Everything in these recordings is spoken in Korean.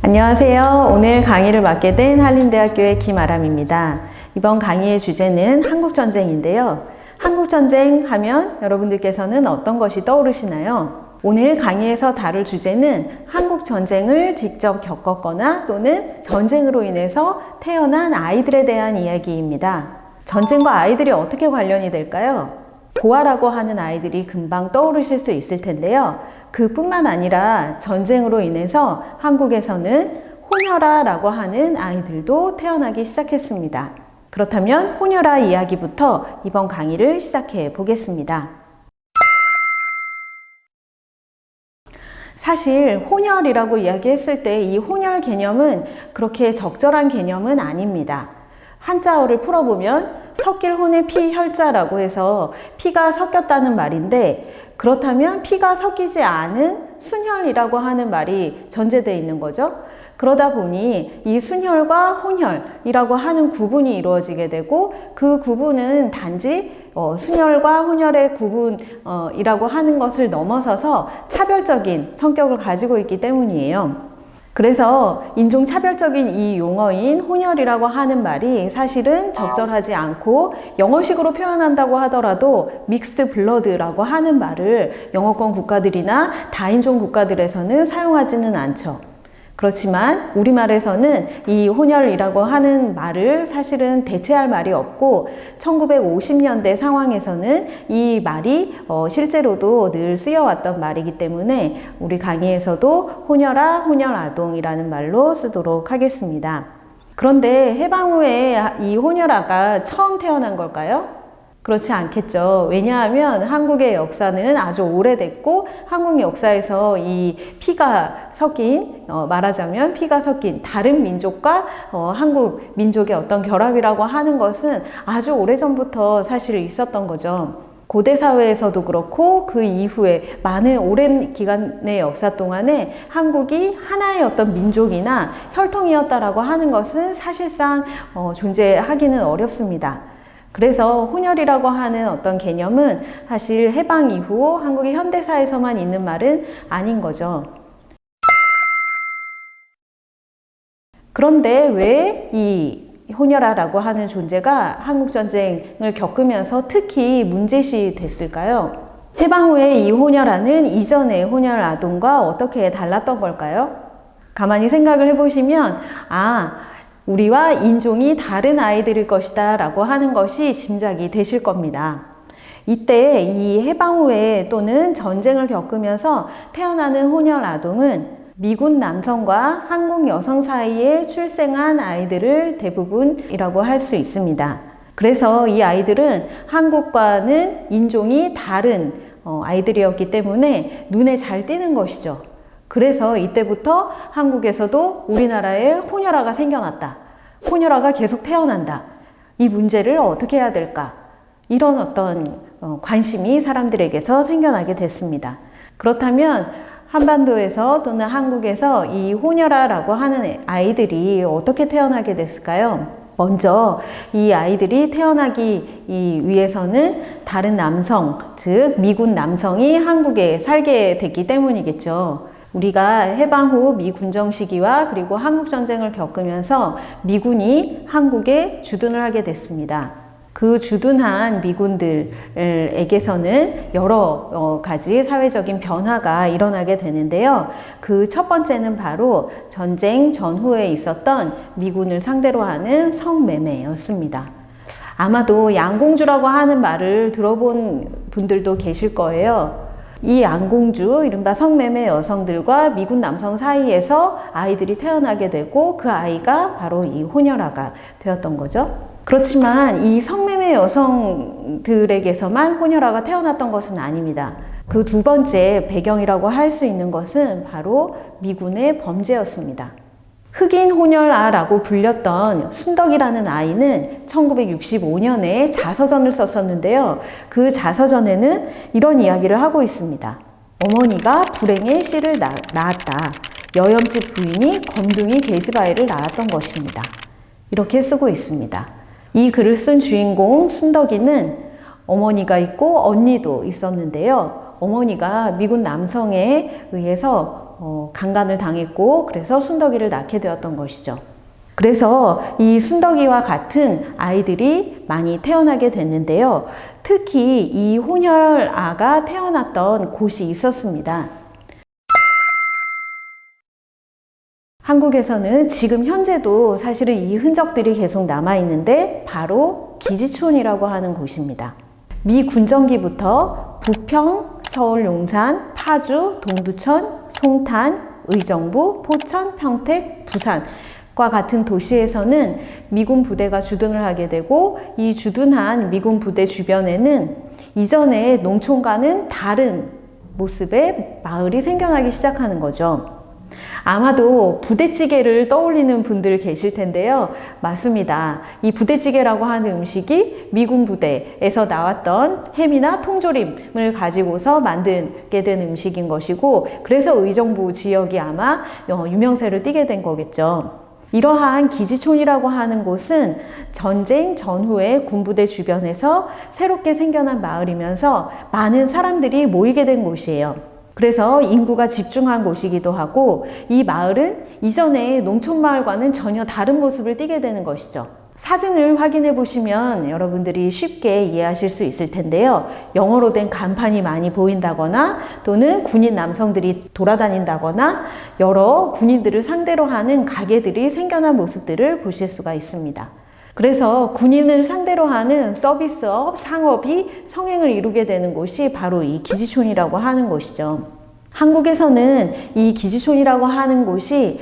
안녕하세요. 오늘 강의를 맡게 된 한림대학교의 김아람입니다. 이번 강의의 주제는 한국전쟁인데요. 한국전쟁 하면 여러분들께서는 어떤 것이 떠오르시나요? 오늘 강의에서 다룰 주제는 한국전쟁을 직접 겪었거나 또는 전쟁으로 인해서 태어난 아이들에 대한 이야기입니다. 전쟁과 아이들이 어떻게 관련이 될까요? 고아라고 하는 아이들이 금방 떠오르실 수 있을 텐데요. 그뿐만 아니라 전쟁으로 인해서 한국에서는 호녀라라고 하는 아이들도 태어나기 시작했습니다. 그렇다면 호녀라 이야기부터 이번 강의를 시작해 보겠습니다. 사실 혼혈이라고 이야기했을 때 이 혼혈 개념은 그렇게 적절한 개념은 아닙니다. 한자어를 풀어보면 섞일 혼의 피 혈자라고 해서 피가 섞였다는 말인데, 그렇다면 피가 섞이지 않은 순혈이라고 하는 말이 전제되어 있는 거죠. 그러다 보니 이 순혈과 혼혈이라고 하는 구분이 이루어지게 되고, 그 구분은 단지 순혈과 혼혈의 구분이라고 하는 것을 넘어서서 차별적인 성격을 가지고 있기 때문이에요. 그래서 인종차별적인 이 용어인 혼혈이라고 하는 말이 사실은 적절하지 않고, 영어식으로 표현한다고 하더라도 믹스드 블러드라고 하는 말을 영어권 국가들이나 다인종 국가들에서는 사용하지는 않죠. 그렇지만 우리말에서는 이 혼혈이라고 하는 말을 사실은 대체할 말이 없고, 1950년대 상황에서는 이 말이 실제로도 늘 쓰여왔던 말이기 때문에 우리 강의에서도 호녀라, 혼혈아동이라는 말로 쓰도록 하겠습니다. 그런데 해방 후에 이 호녀라가 처음 태어난 걸까요? 그렇지 않겠죠. 왜냐하면 한국의 역사는 아주 오래됐고, 한국 역사에서 이 피가 섞인, 말하자면 피가 섞인 다른 민족과 한국 민족의 어떤 결합이라고 하는 것은 아주 오래전부터 사실 있었던 거죠. 고대 사회에서도 그렇고 그 이후에 많은 오랜 기간의 역사 동안에 한국이 하나의 어떤 민족이나 혈통이었다라고 하는 것은 사실상 존재하기는 어렵습니다. 그래서 혼혈이라고 하는 어떤 개념은 사실 해방 이후 한국의 현대사에서만 있는 말은 아닌 거죠. 그런데 왜 이 호녀라라고 하는 존재가 한국전쟁을 겪으면서 특히 문제시 됐을까요? 해방 후에 이 호녀라는 이전의 호녀 아동과 어떻게 달랐던 걸까요? 가만히 생각을 해보시면, 우리와 인종이 다른 아이들일 것이다 라고 하는 것이 짐작이 되실 겁니다. 이때 이 해방 후에 또는 전쟁을 겪으면서 태어나는 혼혈 아동은 미군 남성과 한국 여성 사이에 출생한 아이들을 대부분이라고 할 수 있습니다. 그래서 이 아이들은 한국과는 인종이 다른 아이들이었기 때문에 눈에 잘 띄는 것이죠. 그래서 이때부터 한국에서도 우리나라에 호녀라가 생겨났다, 호녀라가 계속 태어난다, 이 문제를 어떻게 해야 될까, 이런 어떤 관심이 사람들에게서 생겨나게 됐습니다. 그렇다면 한반도에서 또는 한국에서 이 호녀라라고 하는 아이들이 어떻게 태어나게 됐을까요? 먼저 이 아이들이 태어나기 위해서는 다른 남성, 즉 미군 남성이 한국에 살게 됐기 때문이겠죠. 우리가 해방 후 미 군정 시기와 그리고 한국전쟁을 겪으면서 미군이 한국에 주둔을 하게 됐습니다. 그 주둔한 미군들에게서는 여러 가지 사회적인 변화가 일어나게 되는데요. 그 첫 번째는 바로 전쟁 전후에 있었던 미군을 상대로 하는 성매매였습니다. 아마도 양공주라고 하는 말을 들어본 분들도 계실 거예요. 이 양공주, 이른바 성매매 여성들과 미군 남성 사이에서 아이들이 태어나게 되고, 그 아이가 바로 이 호녀라가 되었던 거죠. 그렇지만 이 성매매 여성들에게서만 호녀라가 태어났던 것은 아닙니다. 그 두 번째 배경이라고 할 수 있는 것은 바로 미군의 범죄였습니다. 흑인 호녀라라고 불렸던 순덕이라는 아이는 1965년에 자서전을 썼었는데요. 그 자서전에는 이런 이야기를 하고 있습니다. 어머니가 불행의 씨를 낳았다. 여염집 부인이 검둥이 계집아이를 낳았던 것입니다. 이렇게 쓰고 있습니다. 이 글을 쓴 주인공 순덕이는 어머니가 있고 언니도 있었는데요. 어머니가 미군 남성에 의해서 강간을 당했고 그래서 순덕이를 낳게 되었던 것이죠. 그래서 이 순덕이와 같은 아이들이 많이 태어나게 됐는데요. 특히 이 혼혈아가 태어났던 곳이 있었습니다. 한국에서는 지금 현재도 사실은 이 흔적들이 계속 남아있는데 바로 기지촌이라고 하는 곳입니다. 미 군정기부터 부평, 서울 용산, 파주, 동두천, 송탄, 의정부, 포천, 평택, 부산과 같은 도시에서는 미군 부대가 주둔을 하게 되고 이 주둔한 미군 부대 주변에는 이전의 농촌과는 다른 모습의 마을이 생겨나기 시작하는 거죠. 아마도 부대찌개를 떠올리는 분들 계실 텐데요. 맞습니다. 이 부대찌개라고 하는 음식이 미군 부대에서 나왔던 햄이나 통조림을 가지고서 만들게 된 음식인 것이고 그래서 의정부 지역이 아마 유명세를 띠게 된 거겠죠. 이러한 기지촌이라고 하는 곳은 전쟁 전후에 군부대 주변에서 새롭게 생겨난 마을이면서 많은 사람들이 모이게 된 곳이에요. 그래서 인구가 집중한 곳이기도 하고 이 마을은 이전의 농촌마을과는 전혀 다른 모습을 띠게 되는 것이죠. 사진을 확인해 보시면 여러분들이 쉽게 이해하실 수 있을 텐데요. 영어로 된 간판이 많이 보인다거나 또는 군인 남성들이 돌아다닌다거나 여러 군인들을 상대로 하는 가게들이 생겨난 모습들을 보실 수가 있습니다. 그래서 군인을 상대로 하는 서비스업, 상업이 성행을 이루게 되는 곳이 바로 이 기지촌이라고 하는 곳이죠. 한국에서는 이 기지촌이라고 하는 곳이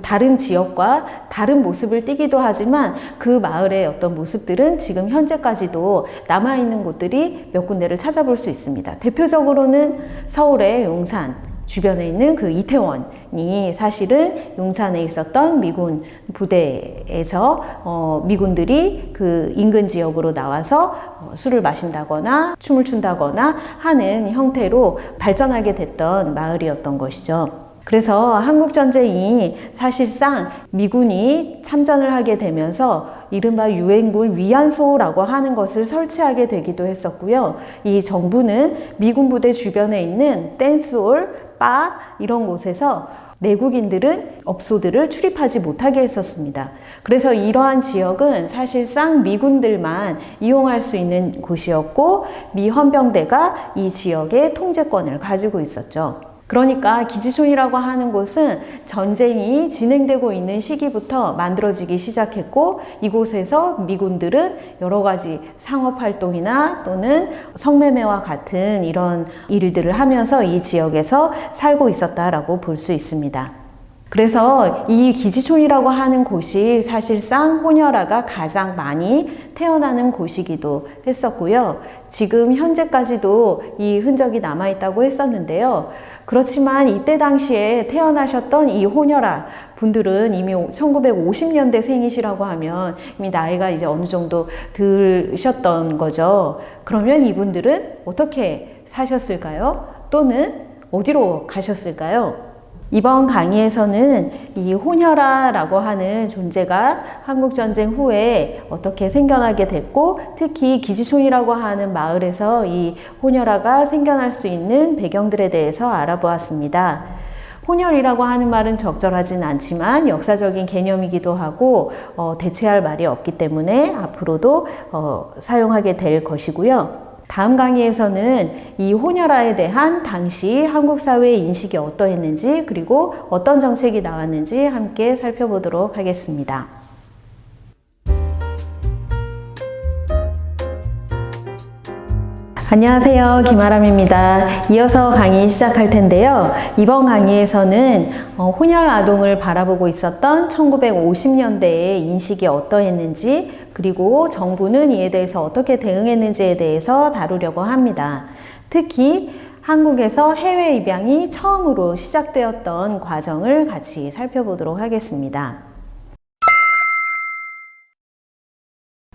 다른 지역과 다른 모습을 띠기도 하지만 그 마을의 어떤 모습들은 지금 현재까지도 남아있는 곳들이 몇 군데를 찾아볼 수 있습니다. 대표적으로는 서울의 용산 주변에 있는 그 이태원이 사실은 용산에 있었던 미군 부대에서 미군들이 그 인근 지역으로 나와서 술을 마신다거나 춤을 춘다거나 하는 형태로 발전하게 됐던 마을이었던 것이죠. 그래서 한국전쟁이 사실상 미군이 참전을 하게 되면서 이른바 유엔군 위안소라고 하는 것을 설치하게 되기도 했었고요. 이 정부는 미군 부대 주변에 있는 댄스홀, 바 이런 곳에서 내국인들은 업소들을 출입하지 못하게 했었습니다. 그래서 이러한 지역은 사실상 미군들만 이용할 수 있는 곳이었고 미 헌병대가 이 지역의 통제권을 가지고 있었죠. 그러니까 기지촌이라고 하는 곳은 전쟁이 진행되고 있는 시기부터 만들어지기 시작했고 이곳에서 미군들은 여러 가지 상업활동이나 또는 성매매와 같은 이런 일들을 하면서 이 지역에서 살고 있었다라고 볼 수 있습니다. 그래서 이 기지촌이라고 하는 곳이 사실상 혼혈아가 가장 많이 태어나는 곳이기도 했었고요. 지금 현재까지도 이 흔적이 남아있다고 했었는데요. 그렇지만 이때 당시에 태어나셨던 이 혼혈아 분들은 이미 1950년대 생이시라고 하면 이미 나이가 이제 어느 정도 드셨던 거죠. 그러면 이분들은 어떻게 사셨을까요? 또는 어디로 가셨을까요? 이번 강의에서는 이 혼혈아라고 하는 존재가 한국전쟁 후에 어떻게 생겨나게 됐고 특히 기지촌이라고 하는 마을에서 이 혼혈아가 생겨날 수 있는 배경들에 대해서 알아보았습니다. 혼혈이라고 하는 말은 적절하진 않지만 역사적인 개념이기도 하고 대체할 말이 없기 때문에 앞으로도 사용하게 될 것이고요. 다음 강의에서는 이 혼혈아에 대한 당시 한국 사회의 인식이 어떠했는지 그리고 어떤 정책이 나왔는지 함께 살펴보도록 하겠습니다. 안녕하세요. 김아람입니다. 이어서 강의 시작할 텐데요. 이번 강의에서는 혼혈 아동을 바라보고 있었던 1950년대의 인식이 어떠했는지 그리고 정부는 이에 대해서 어떻게 대응했는지에 대해서 다루려고 합니다. 특히 한국에서 해외 입양이 처음으로 시작되었던 과정을 같이 살펴보도록 하겠습니다.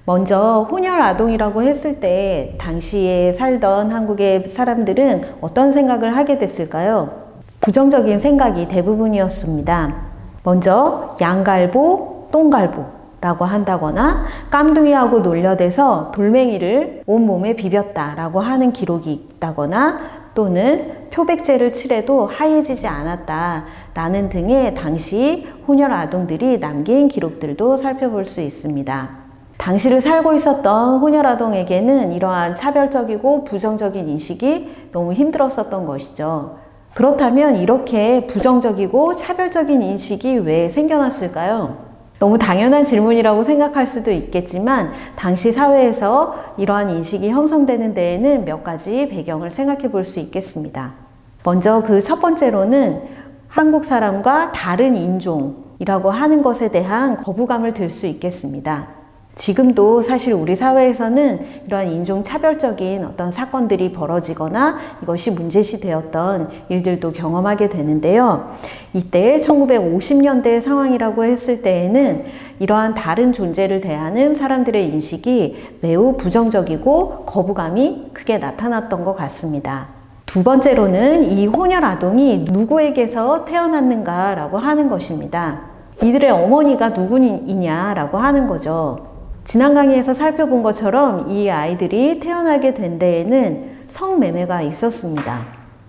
먼저 혼혈 아동이라고 했을 때 당시에 살던 한국의 사람들은 어떤 생각을 하게 됐을까요? 부정적인 생각이 대부분이었습니다. 먼저 양갈보, 똥갈보 라고 한다거나 깜둥이하고 놀려대서 돌멩이를 온몸에 비볐다 라고 하는 기록이 있다거나 또는 표백제를 칠해도 하얘지지 않았다라는 등의 당시 혼혈 아동들이 남긴 기록들도 살펴볼 수 있습니다. 당시를 살고 있었던 혼혈 아동에게는 이러한 차별적이고 부정적인 인식이 너무 힘들었었던 것이죠. 그렇다면 이렇게 부정적이고 차별적인 인식이 왜 생겨났을까요? 너무 당연한 질문이라고 생각할 수도 있겠지만 당시 사회에서 이러한 인식이 형성되는 데에는 몇 가지 배경을 생각해 볼 수 있겠습니다. 먼저 그 첫 번째로는 한국 사람과 다른 인종이라고 하는 것에 대한 거부감을 들 수 있겠습니다. 지금도 사실 우리 사회에서는 이러한 인종차별적인 어떤 사건들이 벌어지거나 이것이 문제시 되었던 일들도 경험하게 되는데요. 이때 1950년대 상황이라고 했을 때에는 이러한 다른 존재를 대하는 사람들의 인식이 매우 부정적이고 거부감이 크게 나타났던 것 같습니다. 두 번째로는 이 혼혈 아동이 누구에게서 태어났는가라고 하는 것입니다. 이들의 어머니가 누구이냐라고 하는 거죠. 지난 강의에서 살펴본 것처럼 이 아이들이 태어나게 된 데에는 성매매가 있었습니다.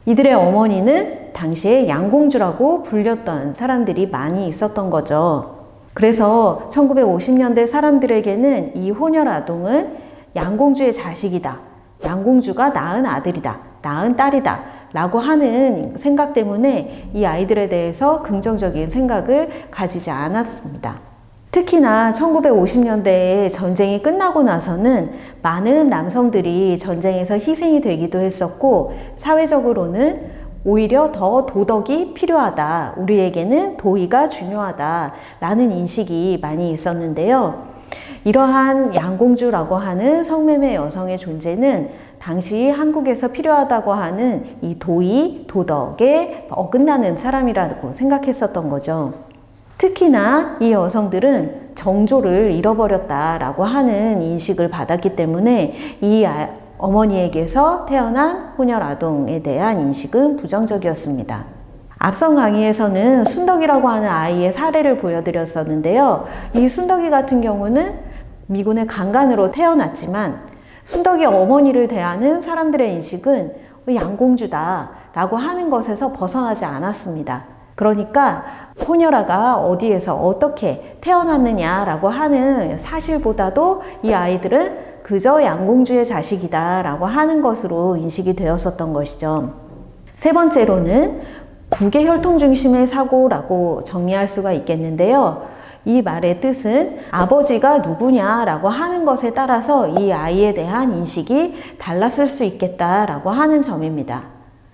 이들의 어머니는 당시에 양공주라고 불렸던 사람들이 많이 있었던 거죠. 그래서 1950년대 사람들에게는 이 혼혈 아동은 양공주의 자식이다. 양공주가 낳은 아들이다. 낳은 딸이다. 라고 하는 생각 때문에 이 아이들에 대해서 긍정적인 생각을 가지지 않았습니다. 특히나 1950년대에 전쟁이 끝나고 나서는 많은 남성들이 전쟁에서 희생이 되기도 했었고 사회적으로는 오히려 더 도덕이 필요하다. 우리에게는 도의가 중요하다. 라는 인식이 많이 있었는데요. 이러한 양공주라고 하는 성매매 여성의 존재는 당시 한국에서 필요하다고 하는 이 도의, 도덕에 어긋나는 사람이라고 생각했었던 거죠. 특히나 이 여성들은 정조를 잃어버렸다라고 하는 인식을 받았기 때문에 이 어머니에게서 태어난 혼혈 아동에 대한 인식은 부정적이었습니다. 앞선 강의에서는 순덕이라고 하는 아이의 사례를 보여드렸었는데요. 이 순덕이 같은 경우는 미군의 강간으로 태어났지만 순덕이 어머니를 대하는 사람들의 인식은 양공주다 라고 하는 것에서 벗어나지 않았습니다. 그러니까 혼혈아가 어디에서 어떻게 태어났느냐라고 하는 사실보다도 이 아이들은 그저 양공주의 자식이다 라고 하는 것으로 인식이 되었었던 것이죠. 세 번째로는 부계 혈통 중심의 사고라고 정리할 수가 있겠는데요. 이 말의 뜻은 아버지가 누구냐라고 하는 것에 따라서 이 아이에 대한 인식이 달랐을 수 있겠다라고 하는 점입니다.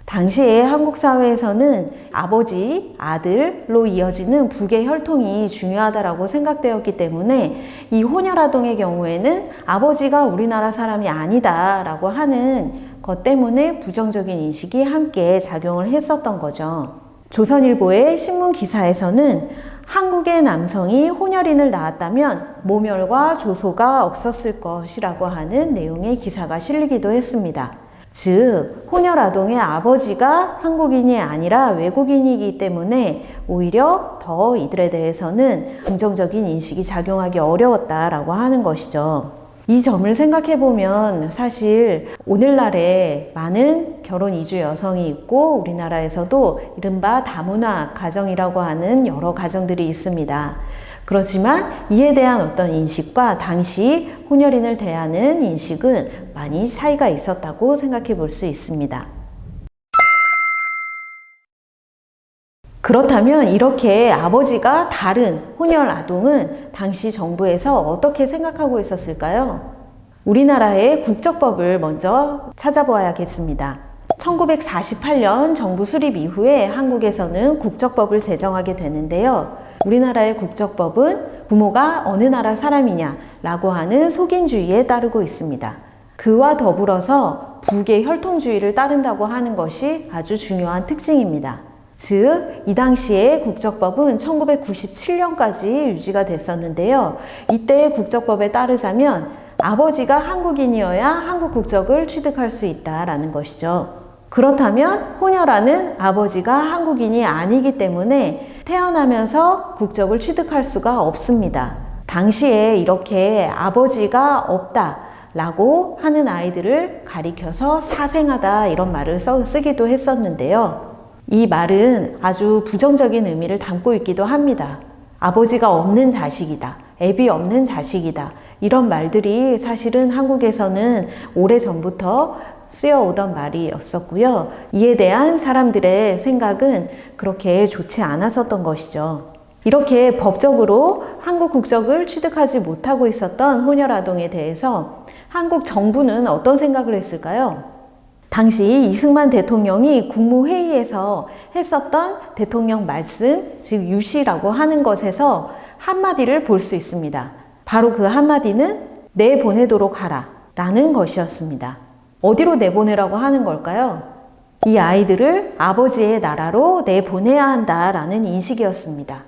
당시에 한국 사회에서는 아버지, 아들로 이어지는 부계 혈통이 중요하다고 생각되었기 때문에 이 혼혈 아동의 경우에는 아버지가 우리나라 사람이 아니다라고 하는 것 때문에 부정적인 인식이 함께 작용을 했었던 거죠. 조선일보의 신문 기사에서는 한국의 남성이 혼혈인을 낳았다면 모멸과 조소가 없었을 것이라고 하는 내용의 기사가 실리기도 했습니다. 즉, 혼혈 아동의 아버지가 한국인이 아니라 외국인이기 때문에 오히려 더 이들에 대해서는 긍정적인 인식이 작용하기 어려웠다라고 하는 것이죠. 이 점을 생각해 보면 사실 오늘날에 많은 결혼 이주 여성이 있고 우리나라에서도 이른바 다문화 가정이라고 하는 여러 가정들이 있습니다. 그렇지만 이에 대한 어떤 인식과 당시 혼혈인을 대하는 인식은 많이 차이가 있었다고 생각해 볼 수 있습니다. 그렇다면 이렇게 아버지가 다른 혼혈 아동은 당시 정부에서 어떻게 생각하고 있었을까요? 우리나라의 국적법을 먼저 찾아보아야겠습니다. 1948년 정부 수립 이후에 한국에서는 국적법을 제정하게 되는데요. 우리나라의 국적법은 부모가 어느 나라 사람이냐라고 하는 속인주의에 따르고 있습니다. 그와 더불어서 부계 혈통주의를 따른다고 하는 것이 아주 중요한 특징입니다. 즉, 이 당시에 국적법은 1997년까지 유지가 됐었는데요. 이때의 국적법에 따르자면 아버지가 한국인이어야 한국 국적을 취득할 수 있다라는 것이죠. 그렇다면 혼혈아는 아버지가 한국인이 아니기 때문에 태어나면서 국적을 취득할 수가 없습니다. 당시에 이렇게 아버지가 없다 라고 하는 아이들을 가리켜서 사생아다 이런 말을 쓰기도 했었는데요. 이 말은 아주 부정적인 의미를 담고 있기도 합니다. 아버지가 없는 자식이다, 애비 없는 자식이다, 이런 말들이 사실은 한국에서는 오래전부터 쓰여오던 말이었었고요. 이에 대한 사람들의 생각은 그렇게 좋지 않았었던 것이죠. 이렇게 법적으로 한국 국적을 취득하지 못하고 있었던 혼혈아동에 대해서 한국 정부는 어떤 생각을 했을까요? 당시 이승만 대통령이 국무회의에서 했었던 대통령 말씀, 즉 유시라고 하는 것에서 한마디를 볼 수 있습니다. 바로 그 한마디는 내보내도록 하라 라는 것이었습니다. 어디로 내보내라고 하는 걸까요? 이 아이들을 아버지의 나라로 내보내야 한다라는 인식이었습니다.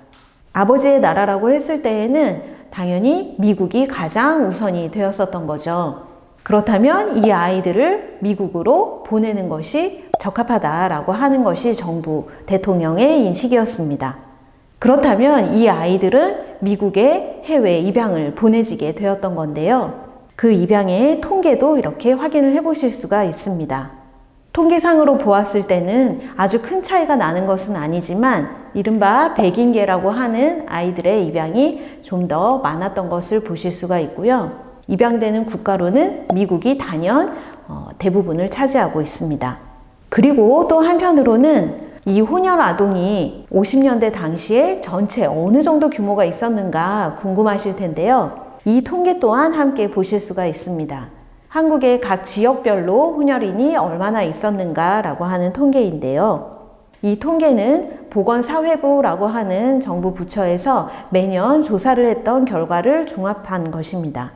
아버지의 나라라고 했을 때에는 당연히 미국이 가장 우선이 되었었던 거죠. 그렇다면 이 아이들을 미국으로 보내는 것이 적합하다라고 하는 것이 정부 대통령의 인식이었습니다. 그렇다면 이 아이들은 미국의 해외 입양을 보내지게 되었던 건데요. 그 입양의 통계도 이렇게 확인을 해보실 수가 있습니다. 통계상으로 보았을 때는 아주 큰 차이가 나는 것은 아니지만 이른바 백인계라고 하는 아이들의 입양이 좀 더 많았던 것을 보실 수가 있고요. 입양되는 국가로는 미국이 단연 대부분을 차지하고 있습니다. 그리고 또 한편으로는 이 혼혈 아동이 50년대 당시에 전체 어느 정도 규모가 있었는가 궁금하실 텐데요. 이 통계 또한 함께 보실 수가 있습니다. 한국의 각 지역별로 혼혈인이 얼마나 있었는가라고 하는 통계인데요. 이 통계는 보건사회부라고 하는 정부 부처에서 매년 조사를 했던 결과를 종합한 것입니다.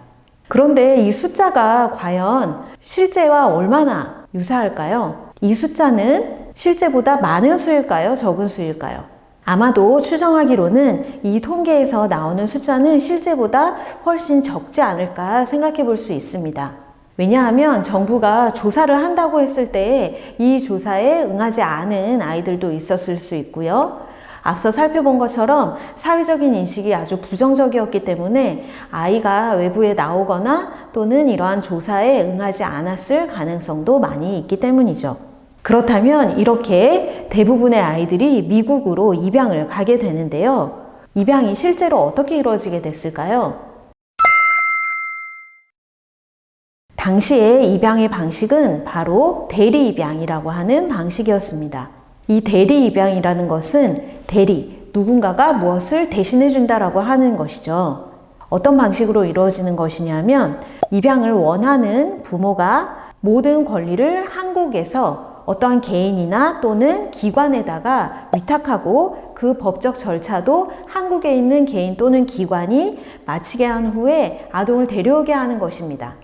그런데 이 숫자가 과연 실제와 얼마나 유사할까요? 이 숫자는 실제보다 많은 수일까요? 적은 수일까요? 아마도 추정하기로는 이 통계에서 나오는 숫자는 실제보다 훨씬 적지 않을까 생각해 볼 수 있습니다. 왜냐하면 정부가 조사를 한다고 했을 때 이 조사에 응하지 않은 아이들도 있었을 수 있고요. 앞서 살펴본 것처럼 사회적인 인식이 아주 부정적이었기 때문에 아이가 외부에 나오거나 또는 이러한 조사에 응하지 않았을 가능성도 많이 있기 때문이죠. 그렇다면 이렇게 대부분의 아이들이 미국으로 입양을 가게 되는데요. 입양이 실제로 어떻게 이루어지게 됐을까요? 당시의 입양의 방식은 바로 대리 입양이라고 하는 방식이었습니다. 이 대리 입양이라는 것은 대리, 누군가가 무엇을 대신해 준다라고 하는 것이죠. 어떤 방식으로 이루어지는 것이냐면 입양을 원하는 부모가 모든 권리를 한국에서 어떠한 개인이나 또는 기관에다가 위탁하고 그 법적 절차도 한국에 있는 개인 또는 기관이 마치게 한 후에 아동을 데려오게 하는 것입니다.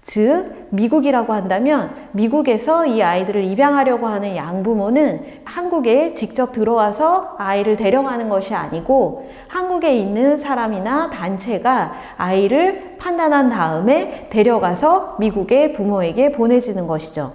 즉, 미국이라고 한다면 미국에서 이 아이들을 입양하려고 하는 양부모는 한국에 직접 들어와서 아이를 데려가는 것이 아니고 한국에 있는 사람이나 단체가 아이를 판단한 다음에 데려가서 미국의 부모에게 보내지는 것이죠.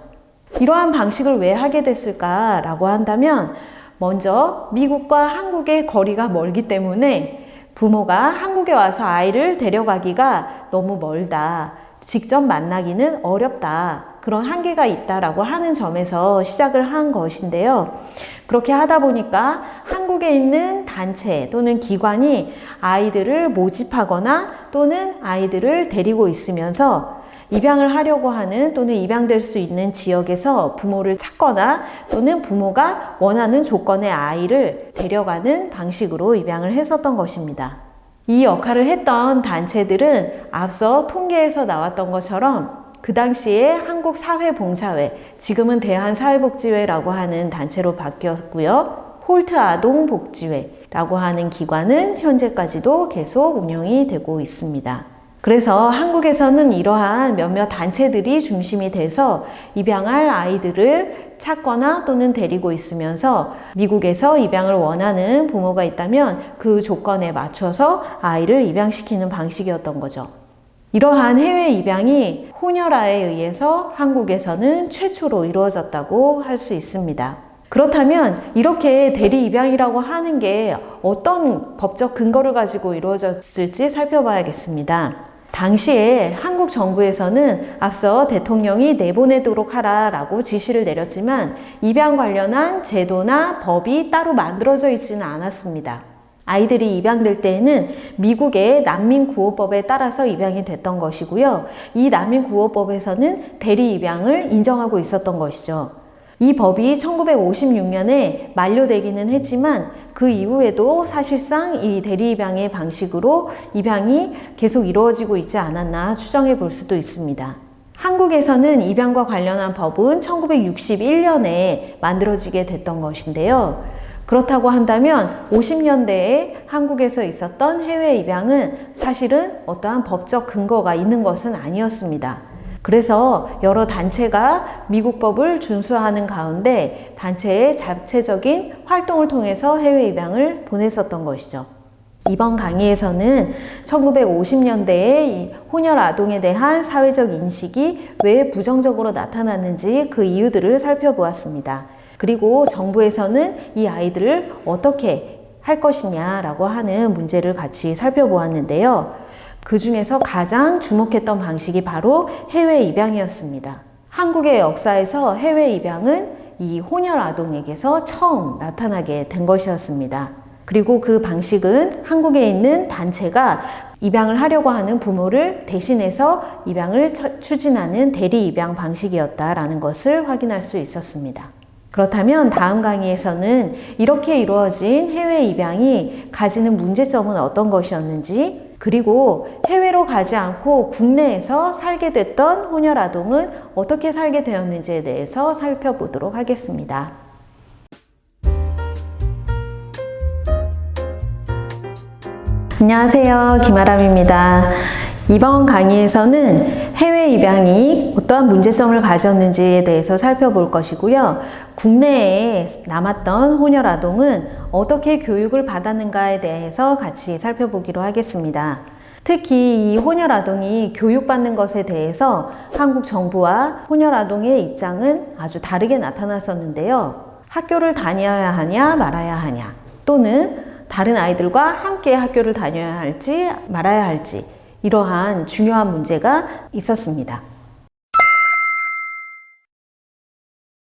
이러한 방식을 왜 하게 됐을까라고 한다면 먼저 미국과 한국의 거리가 멀기 때문에 부모가 한국에 와서 아이를 데려가기가 너무 멀다. 직접 만나기는 어렵다. 그런 한계가 있다라고 하는 점에서 시작을 한 것인데요. 그렇게 하다 보니까 한국에 있는 단체 또는 기관이 아이들을 모집하거나 또는 아이들을 데리고 있으면서 입양을 하려고 하는 또는 입양될 수 있는 지역에서 부모를 찾거나 또는 부모가 원하는 조건의 아이를 데려가는 방식으로 입양을 했었던 것입니다. 이 역할을 했던 단체들은 앞서 통계에서 나왔던 것처럼 그 당시에 한국사회봉사회, 지금은 대한사회복지회라고 하는 단체로 바뀌었고요. 홀트 아동복지회라고 하는 기관은 현재까지도 계속 운영이 되고 있습니다. 그래서 한국에서는 이러한 몇몇 단체들이 중심이 돼서 입양할 아이들을 찾거나 또는 데리고 있으면서 미국에서 입양을 원하는 부모가 있다면 그 조건에 맞춰서 아이를 입양시키는 방식이었던 거죠. 이러한 해외 입양이 혼혈아에 의해서 한국에서는 최초로 이루어졌다고 할 수 있습니다. 그렇다면 이렇게 대리 입양이라고 하는 게 어떤 법적 근거를 가지고 이루어졌을지 살펴봐야겠습니다. 당시에 한국 정부에서는 앞서 대통령이 내보내도록 하라라고 지시를 내렸지만 입양 관련한 제도나 법이 따로 만들어져 있지는 않았습니다. 아이들이 입양될 때에는 미국의 난민구호법에 따라서 입양이 됐던 것이고요. 이 난민구호법에서는 대리 입양을 인정하고 있었던 것이죠. 이 법이 1956년에 만료되기는 했지만 그 이후에도 사실상 이 대리 입양의 방식으로 입양이 계속 이루어지고 있지 않았나 추정해 볼 수도 있습니다. 한국에서는 입양과 관련한 법은 1961년에 만들어지게 됐던 것인데요. 그렇다고 한다면 50년대에 한국에서 있었던 해외 입양은 사실은 어떠한 법적 근거가 있는 것은 아니었습니다. 그래서 여러 단체가 미국 법을 준수하는 가운데 단체의 자체적인 활동을 통해서 해외 입양을 보냈었던 것이죠. 이번 강의에서는 1950년대에 이 혼혈 아동에 대한 사회적 인식이 왜 부정적으로 나타났는지 그 이유들을 살펴보았습니다. 그리고 정부에서는 이 아이들을 어떻게 할 것이냐라고 하는 문제를 같이 살펴보았는데요. 그 중에서 가장 주목했던 방식이 바로 해외 입양이었습니다. 한국의 역사에서 해외 입양은 이 혼혈 아동에게서 처음 나타나게 된 것이었습니다. 그리고 그 방식은 한국에 있는 단체가 입양을 하려고 하는 부모를 대신해서 입양을 추진하는 대리 입양 방식이었다라는 것을 확인할 수 있었습니다. 그렇다면 다음 강의에서는 이렇게 이루어진 해외 입양이 가지는 문제점은 어떤 것이었는지, 그리고 해외로 가지 않고 국내에서 살게 됐던 혼혈 아동은 어떻게 살게 되었는지에 대해서 살펴보도록 하겠습니다. 안녕하세요. 김아람입니다. 이번 강의에서는 해외 입양이 어떠한 문제점을 가졌는지에 대해서 살펴볼 것이고요. 국내에 남았던 혼혈 아동은 어떻게 교육을 받았는가에 대해서 같이 살펴보기로 하겠습니다. 특히 이 혼혈 아동이 교육받는 것에 대해서 한국 정부와 혼혈 아동의 입장은 아주 다르게 나타났었는데요. 학교를 다녀야 하냐 말아야 하냐, 또는 다른 아이들과 함께 학교를 다녀야 할지 말아야 할지, 이러한 중요한 문제가 있었습니다.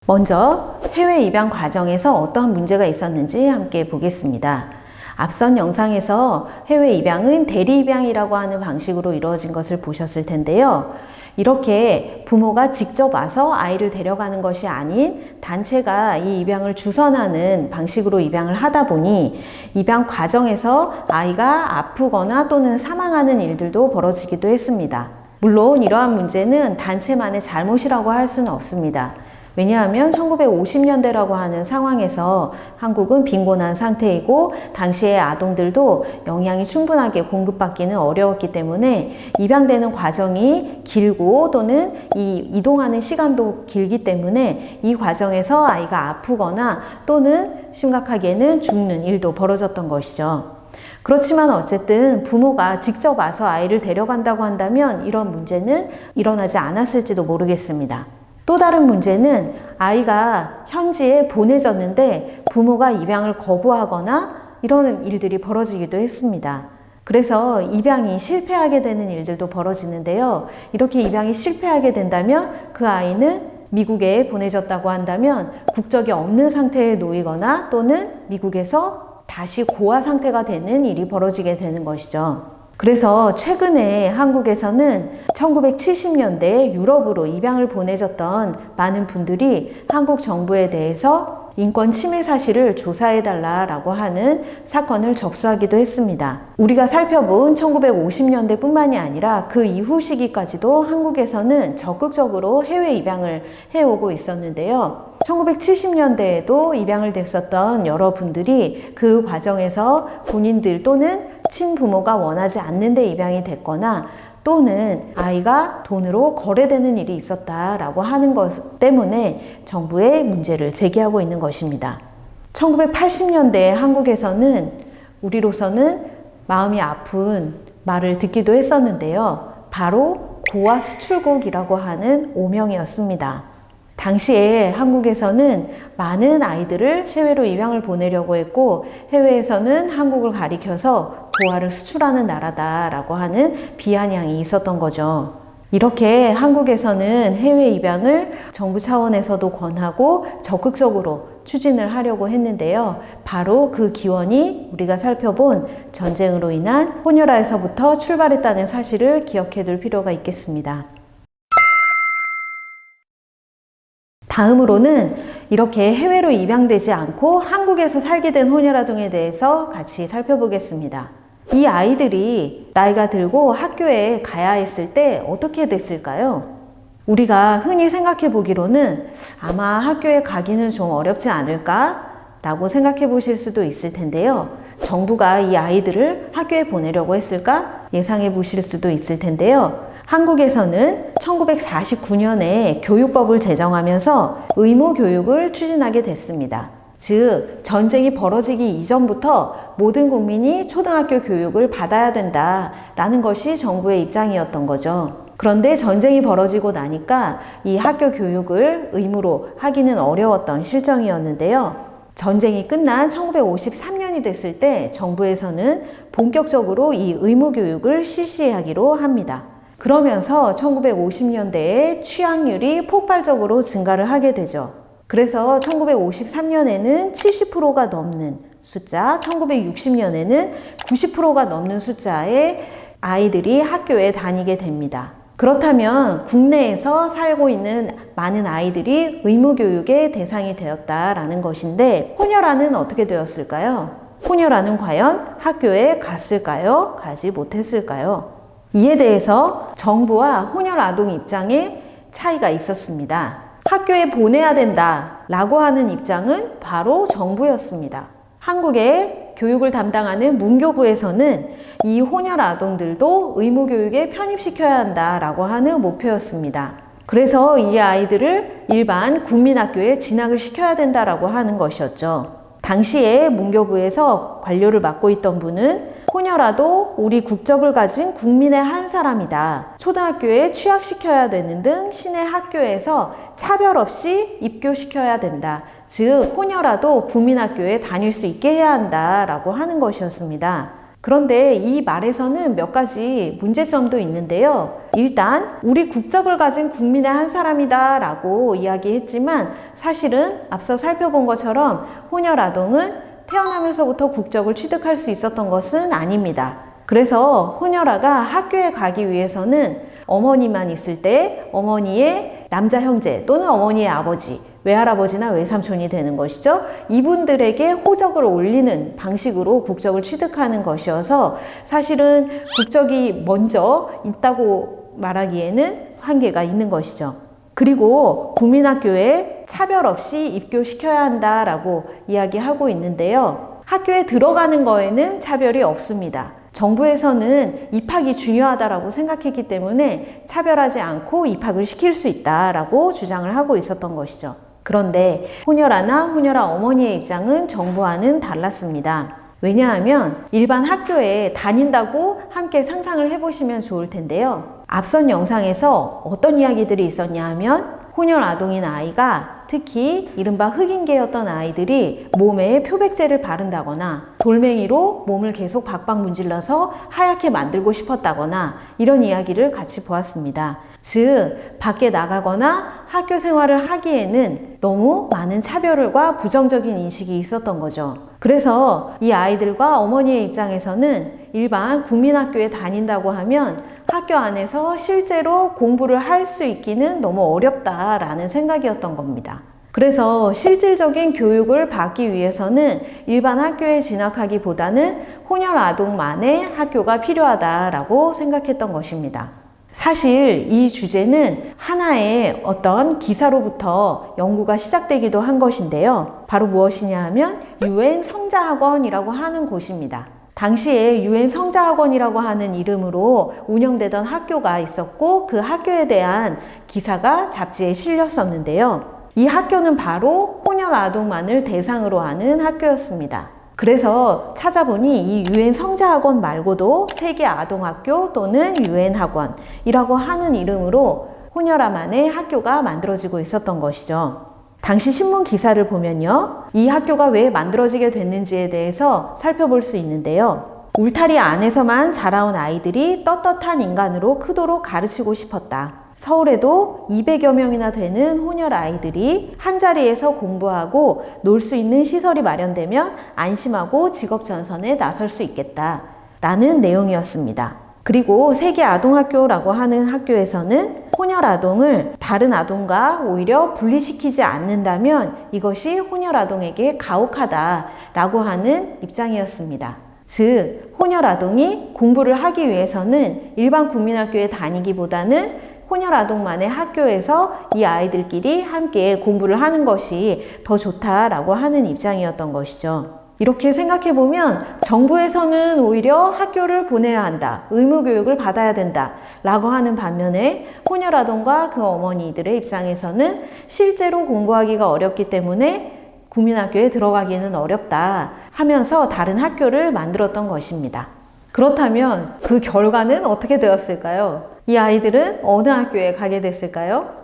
먼저 해외 입양 과정에서 어떠한 문제가 있었는지 함께 보겠습니다. 앞선 영상에서 해외 입양은 대리 입양이라고 하는 방식으로 이루어진 것을 보셨을 텐데요. 이렇게 부모가 직접 와서 아이를 데려가는 것이 아닌 단체가 이 입양을 주선하는 방식으로 입양을 하다 보니 입양 과정에서 아이가 아프거나 또는 사망하는 일들도 벌어지기도 했습니다. 물론 이러한 문제는 단체만의 잘못이라고 할 수는 없습니다. 왜냐하면 1950년대라고 하는 상황에서 한국은 빈곤한 상태이고 당시의 아동들도 영양이 충분하게 공급받기는 어려웠기 때문에 입양되는 과정이 길고 또는 이동하는 시간도 길기 때문에 이 과정에서 아이가 아프거나 또는 심각하게는 죽는 일도 벌어졌던 것이죠. 그렇지만 어쨌든 부모가 직접 와서 아이를 데려간다고 한다면 이런 문제는 일어나지 않았을지도 모르겠습니다. 또 다른 문제는 아이가 현지에 보내졌는데 부모가 입양을 거부하거나 이런 일들이 벌어지기도 했습니다. 그래서 입양이 실패하게 되는 일들도 벌어지는데요. 이렇게 입양이 실패하게 된다면 그 아이는 미국에 보내졌다고 한다면 국적이 없는 상태에 놓이거나 또는 미국에서 다시 고아 상태가 되는 일이 벌어지게 되는 것이죠. 그래서 최근에 한국에서는 1970년대에 유럽으로 입양을 보내졌던 많은 분들이 한국 정부에 대해서 인권 침해 사실을 조사해달라라고 하는 사건을 접수하기도 했습니다. 우리가 살펴본 1950년대 뿐만이 아니라 그 이후 시기까지도 한국에서는 적극적으로 해외 입양을 해오고 있었는데요. 1970년대에도 입양을 됐었던 여러분들이 그 과정에서 본인들 또는 친부모가 원하지 않는데 입양이 됐거나 또는 아이가 돈으로 거래되는 일이 있었다라고 하는 것 때문에 정부에 문제를 제기하고 있는 것입니다. 1980년대 한국에서는 우리로서는 마음이 아픈 말을 듣기도 했었는데요. 바로 고아 수출국이라고 하는 오명이었습니다. 당시에 한국에서는 많은 아이들을 해외로 입양을 보내려고 했고 해외에서는 한국을 가리켜서 부활을 수출하는 나라다라고 하는 비아냥이 있었던 거죠. 이렇게 한국에서는 해외 입양을 정부 차원에서도 권하고 적극적으로 추진을 하려고 했는데요. 바로 그 기원이 우리가 살펴본 전쟁으로 인한 혼혈아에서부터 출발했다는 사실을 기억해 둘 필요가 있겠습니다. 다음으로는 이렇게 해외로 입양되지 않고 한국에서 살게 된 혼혈아동에 대해서 같이 살펴보겠습니다. 이 아이들이 나이가 들고 학교에 가야 했을 때 어떻게 됐을까요? 우리가 흔히 생각해 보기로는 아마 학교에 가기는 좀 어렵지 않을까? 라고 생각해 보실 수도 있을 텐데요. 정부가 이 아이들을 학교에 보내려고 했을까? 예상해 보실 수도 있을 텐데요. 한국에서는 1949년에 교육법을 제정하면서 의무 교육을 추진하게 됐습니다. 즉, 전쟁이 벌어지기 이전부터 모든 국민이 초등학교 교육을 받아야 된다라는 것이 정부의 입장이었던 거죠. 그런데 전쟁이 벌어지고 나니까 이 학교 교육을 의무로 하기는 어려웠던 실정이었는데요. 전쟁이 끝난 1953년이 됐을 때 정부에서는 본격적으로 이 의무 교육을 실시하기로 합니다. 그러면서 1950년대에 취학률이 폭발적으로 증가를 하게 되죠. 그래서 1953년에는 70%가 넘는 숫자, 1960년에는 90%가 넘는 숫자의 아이들이 학교에 다니게 됩니다. 그렇다면 국내에서 살고 있는 많은 아이들이 의무교육의 대상이 되었다라는 것인데 혼혈아는 어떻게 되었을까요? 혼혈아는 과연 학교에 갔을까요? 가지 못했을까요? 이에 대해서 정부와 혼혈아동 입장에 차이가 있었습니다. 학교에 보내야 된다라고 하는 입장은 바로 정부였습니다. 한국의 교육을 담당하는 문교부에서는 이 혼혈 아동들도 의무교육에 편입시켜야 한다라고 하는 목표였습니다. 그래서 이 아이들을 일반 국민학교에 진학을 시켜야 된다라고 하는 것이었죠. 당시에 문교부에서 관료를 맡고 있던 분은 혼혈아도 우리 국적을 가진 국민의 한 사람이다. 초등학교에 취학시켜야 되는 등 시내 학교에서 차별 없이 입교시켜야 된다. 즉, 혼혈아도 국민학교에 다닐 수 있게 해야 한다라고 하는 것이었습니다. 그런데 이 말에서는 몇 가지 문제점도 있는데요. 일단 우리 국적을 가진 국민의 한 사람이다 라고 이야기했지만 사실은 앞서 살펴본 것처럼 혼혈 아동은 태어나면서부터 국적을 취득할 수 있었던 것은 아닙니다. 그래서 혼혈아가 학교에 가기 위해서는 어머니만 있을 때 어머니의 남자 형제 또는 어머니의 아버지, 외할아버지나 외삼촌이 되는 것이죠. 이분들에게 호적을 올리는 방식으로 국적을 취득하는 것이어서 사실은 국적이 먼저 있다고 말하기에는 한계가 있는 것이죠. 그리고 국민학교에 차별 없이 입교시켜야 한다라고 이야기하고 있는데요. 학교에 들어가는 거에는 차별이 없습니다. 정부에서는 입학이 중요하다라고 생각했기 때문에 차별하지 않고 입학을 시킬 수 있다라고 주장을 하고 있었던 것이죠. 그런데 혼혈아나 혼혈아 어머니의 입장은 정부와는 달랐습니다. 왜냐하면 일반 학교에 다닌다고 함께 상상을 해보시면 좋을 텐데요. 앞선 영상에서 어떤 이야기들이 있었냐 하면 혼혈 아동인 아이가 특히 이른바 흑인계였던 아이들이 몸에 표백제를 바른다거나 돌멩이로 몸을 계속 박박 문질러서 하얗게 만들고 싶었다거나 이런 이야기를 같이 보았습니다. 즉, 밖에 나가거나 학교 생활을 하기에는 너무 많은 차별과 부정적인 인식이 있었던 거죠. 그래서 이 아이들과 어머니의 입장에서는 일반 국민학교에 다닌다고 하면 학교 안에서 실제로 공부를 할 수 있기는 너무 어렵다라는 생각이었던 겁니다. 그래서 실질적인 교육을 받기 위해서는 일반 학교에 진학하기보다는 혼혈 아동만의 학교가 필요하다라고 생각했던 것입니다. 사실 이 주제는 하나의 어떤 기사로부터 연구가 시작되기도 한 것인데요. 바로 무엇이냐 하면 UN 성자학원이라고 하는 곳입니다. 당시에 UN 성자학원이라고 하는 이름으로 운영되던 학교가 있었고 그 학교에 대한 기사가 잡지에 실렸었는데요. 이 학교는 바로 혼혈 아동만을 대상으로 하는 학교였습니다. 그래서 찾아보니 이 UN 성자학원 말고도 세계 아동학교 또는 UN 학원이라고 하는 이름으로 혼혈아만의 학교가 만들어지고 있었던 것이죠. 당시 신문 기사를 보면요. 이 학교가 왜 만들어지게 됐는지에 대해서 살펴볼 수 있는데요. 울타리 안에서만 자라온 아이들이 떳떳한 인간으로 크도록 가르치고 싶었다. 서울에도 200여 명이나 되는 혼혈 아이들이 한자리에서 공부하고 놀 수 있는 시설이 마련되면 안심하고 직업 전선에 나설 수 있겠다. 라는 내용이었습니다. 그리고 세계 아동학교라고 하는 학교에서는 혼혈 아동을 다른 아동과 오히려 분리시키지 않는다면 이것이 혼혈 아동에게 가혹하다라고 하는 입장이었습니다. 즉, 혼혈 아동이 공부를 하기 위해서는 일반 국민학교에 다니기보다는 혼혈 아동만의 학교에서 이 아이들끼리 함께 공부를 하는 것이 더 좋다라고 하는 입장이었던 것이죠. 이렇게 생각해보면 정부에서는 오히려 학교를 보내야 한다, 의무교육을 받아야 된다 라고 하는 반면에 혼혈 아동과 그 어머니들의 입장에서는 실제로 공부하기가 어렵기 때문에 국민학교에 들어가기는 어렵다 하면서 다른 학교를 만들었던 것입니다. 그렇다면 그 결과는 어떻게 되었을까요? 이 아이들은 어느 학교에 가게 됐을까요?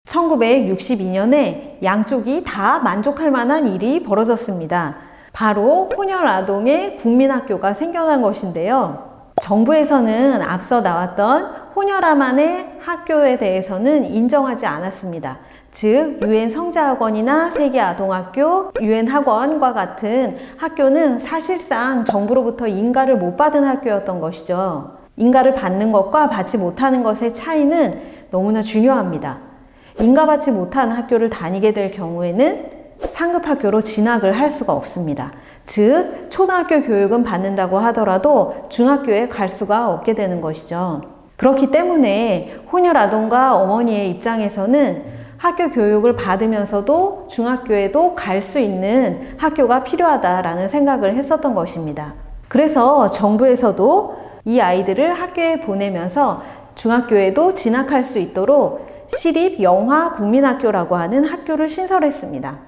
1962년에 양쪽이 다 만족할 만한 일이 벌어졌습니다. 바로 혼혈 아동의 국민학교가 생겨난 것인데요. 정부에서는 앞서 나왔던 혼혈아만의 학교에 대해서는 인정하지 않았습니다. 즉, UN 성자학원이나 세계아동학교, UN 학원과 같은 학교는 사실상 정부로부터 인가를 못 받은 학교였던 것이죠. 인가를 받는 것과 받지 못하는 것의 차이는 너무나 중요합니다. 인가받지 못한 학교를 다니게 될 경우에는 상급학교로 진학을 할 수가 없습니다. 즉, 초등학교 교육은 받는다고 하더라도 중학교에 갈 수가 없게 되는 것이죠. 그렇기 때문에 혼혈 아동과 어머니의 입장에서는 학교 교육을 받으면서도 중학교에도 갈 수 있는 학교가 필요하다라는 생각을 했었던 것입니다. 그래서 정부에서도 이 아이들을 학교에 보내면서 중학교에도 진학할 수 있도록 시립영화국민학교라고 하는 학교를 신설했습니다.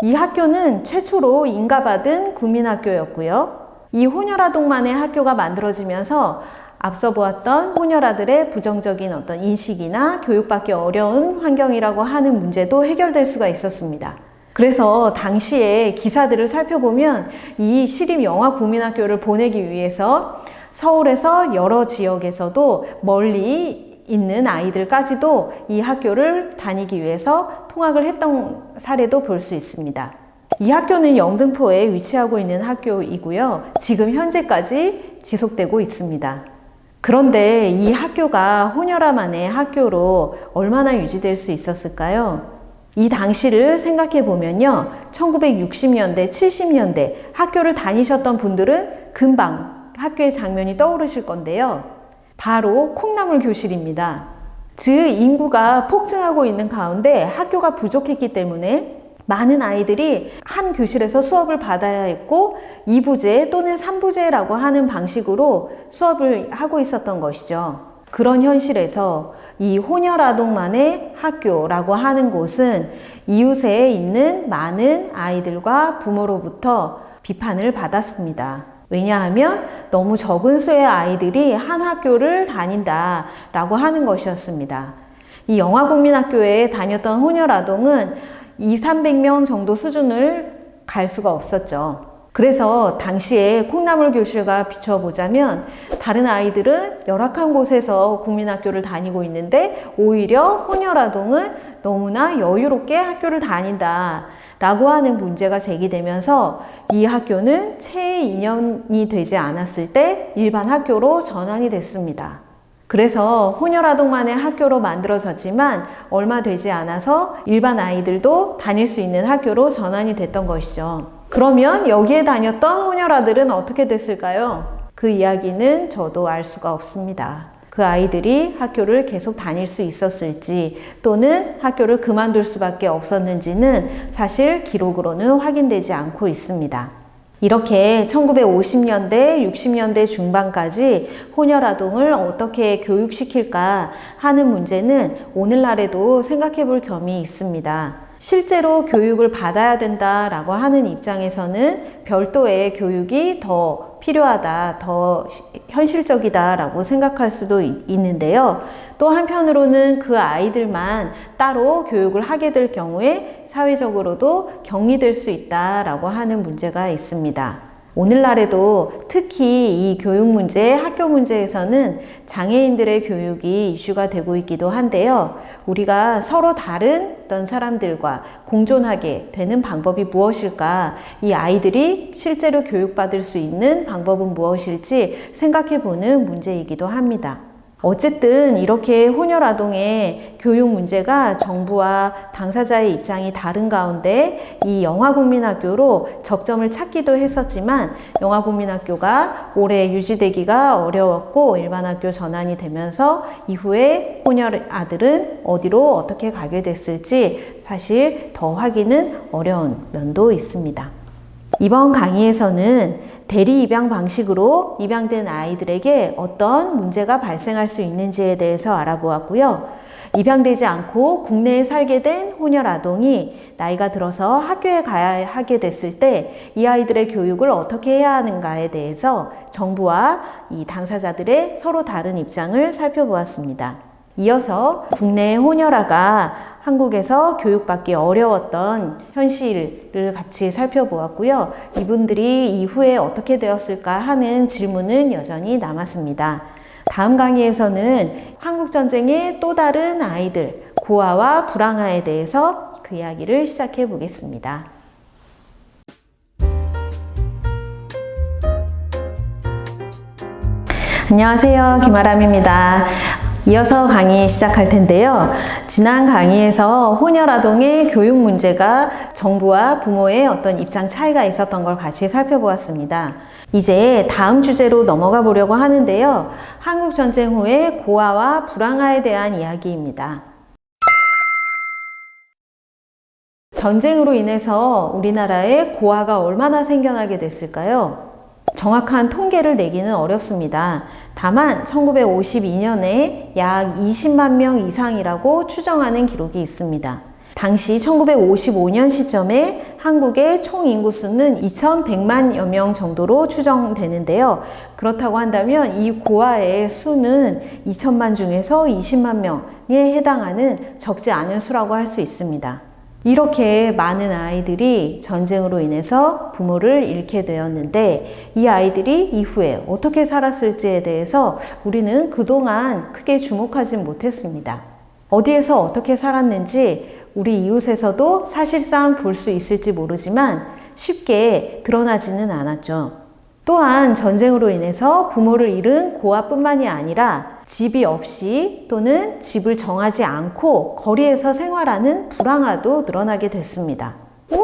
이 학교는 최초로 인가받은 국민학교였고요. 이 혼혈아동만의 학교가 만들어지면서 앞서 보았던 혼혈아들의 부정적인 어떤 인식이나 교육받기 어려운 환경이라고 하는 문제도 해결될 수가 있었습니다. 그래서 당시에 기사들을 살펴보면 이 시립영화국민학교를 보내기 위해서 서울에서 여러 지역에서도 멀리 있는 아이들까지도 이 학교를 다니기 위해서 통학을 했던 사례도 볼 수 있습니다. 이 학교는 영등포에 위치하고 있는 학교이고요. 지금 현재까지 지속되고 있습니다. 그런데 이 학교가 혼혈아만의 학교로 얼마나 유지될 수 있었을까요? 이 당시를 생각해 보면요. 1960년대, 70년대 학교를 다니셨던 분들은 금방 학교의 장면이 떠오르실 건데요. 바로 콩나물 교실입니다. 즉, 인구가 폭증하고 있는 가운데 학교가 부족했기 때문에 많은 아이들이 한 교실에서 수업을 받아야 했고 2부제 또는 3부제라고 하는 방식으로 수업을 하고 있었던 것이죠. 그런 현실에서 이 혼혈아동만의 학교라고 하는 곳은 이웃에 있는 많은 아이들과 부모로부터 비판을 받았습니다. 왜냐하면 너무 적은 수의 아이들이 한 학교를 다닌다라고 하는 것이었습니다. 이 영화국민학교에 다녔던 혼혈아동은 200~300명 정도 수준을 갈 수가 없었죠. 그래서 당시에 콩나물 교실과 비춰보자면 다른 아이들은 열악한 곳에서 국민학교를 다니고 있는데 오히려 혼혈아동은 너무나 여유롭게 학교를 다닌다 라고 하는 문제가 제기되면서 이 학교는 채 2년이 되지 않았을 때 일반 학교로 전환이 됐습니다. 그래서 혼혈아동만의 학교로 만들어졌지만 얼마 되지 않아서 일반 아이들도 다닐 수 있는 학교로 전환이 됐던 것이죠. 그러면 여기에 다녔던 혼혈아들은 어떻게 됐을까요? 그 이야기는 저도 알 수가 없습니다. 그 아이들이 학교를 계속 다닐 수 있었을지 또는 학교를 그만둘 수밖에 없었는지는 사실 기록으로는 확인되지 않고 있습니다. 이렇게 1950년대, 60년대 중반까지 혼혈아동을 어떻게 교육시킬까 하는 문제는 오늘날에도 생각해 볼 점이 있습니다. 실제로 교육을 받아야 된다라고 하는 입장에서는 별도의 교육이 더 필요하다, 더 현실적이다라고 생각할 수도 있는데요. 또 한편으로는 그 아이들만 따로 교육을 하게 될 경우에 사회적으로도 격리될 수 있다라고 하는 문제가 있습니다. 오늘날에도 특히 이 교육 문제, 학교 문제에서는 장애인들의 교육이 이슈가 되고 있기도 한데요. 우리가 서로 다른 어떤 사람들과 공존하게 되는 방법이 무엇일까? 이 아이들이 실제로 교육받을 수 있는 방법은 무엇일지 생각해 보는 문제이기도 합니다. 어쨌든 이렇게 혼혈아동의 교육 문제가 정부와 당사자의 입장이 다른 가운데 이 영화국민학교로 접점을 찾기도 했었지만 영화국민학교가 오래 유지되기가 어려웠고 일반학교 전환이 되면서 이후에 혼혈 아들은 어디로 어떻게 가게 됐을지 사실 더 하기는 어려운 면도 있습니다. 이번 강의에서는 대리 입양 방식으로 입양된 아이들에게 어떤 문제가 발생할 수 있는지에 대해서 알아보았고요. 입양되지 않고 국내에 살게 된 혼혈 아동이 나이가 들어서 학교에 가야 하게 됐을 때 이 아이들의 교육을 어떻게 해야 하는가에 대해서 정부와 이 당사자들의 서로 다른 입장을 살펴보았습니다. 이어서 국내 혼혈아가 한국에서 교육받기 어려웠던 현실을 같이 살펴보았고요. 이분들이 이후에 어떻게 되었을까 하는 질문은 여전히 남았습니다. 다음 강의에서는 한국전쟁의 또 다른 아이들, 고아와 불황아에 대해서 그 이야기를 시작해 보겠습니다. 안녕하세요. 김아람입니다. 이어서 강의 시작할 텐데요. 지난 강의에서 혼혈아동의 교육 문제가 정부와 부모의 어떤 입장 차이가 있었던 걸 같이 살펴보았습니다. 이제 다음 주제로 넘어가 보려고 하는데요. 한국전쟁 후의 고아와 불황아에 대한 이야기입니다. 전쟁으로 인해서 우리나라에 고아가 얼마나 생겨나게 됐을까요? 정확한 통계를 내기는 어렵습니다. 다만 1952년에 약 20만 명 이상이라고 추정하는 기록이 있습니다. 당시 1955년 시점에 한국의 총 인구수는 2100만여 명 정도로 추정되는데요. 그렇다고 한다면 이 고아의 수는 2000만 중에서 20만 명에 해당하는 적지 않은 수라고 할 수 있습니다. 이렇게 많은 아이들이 전쟁으로 인해서 부모를 잃게 되었는데 이 아이들이 이후에 어떻게 살았을지에 대해서 우리는 그동안 크게 주목하지 못했습니다. 어디에서 어떻게 살았는지 우리 이웃에서도 사실상 볼 수 있을지 모르지만 쉽게 드러나지는 않았죠. 또한 전쟁으로 인해서 부모를 잃은 고아뿐만이 아니라 집이 없이 또는 집을 정하지 않고 거리에서 생활하는 불황아도 늘어나게 됐습니다.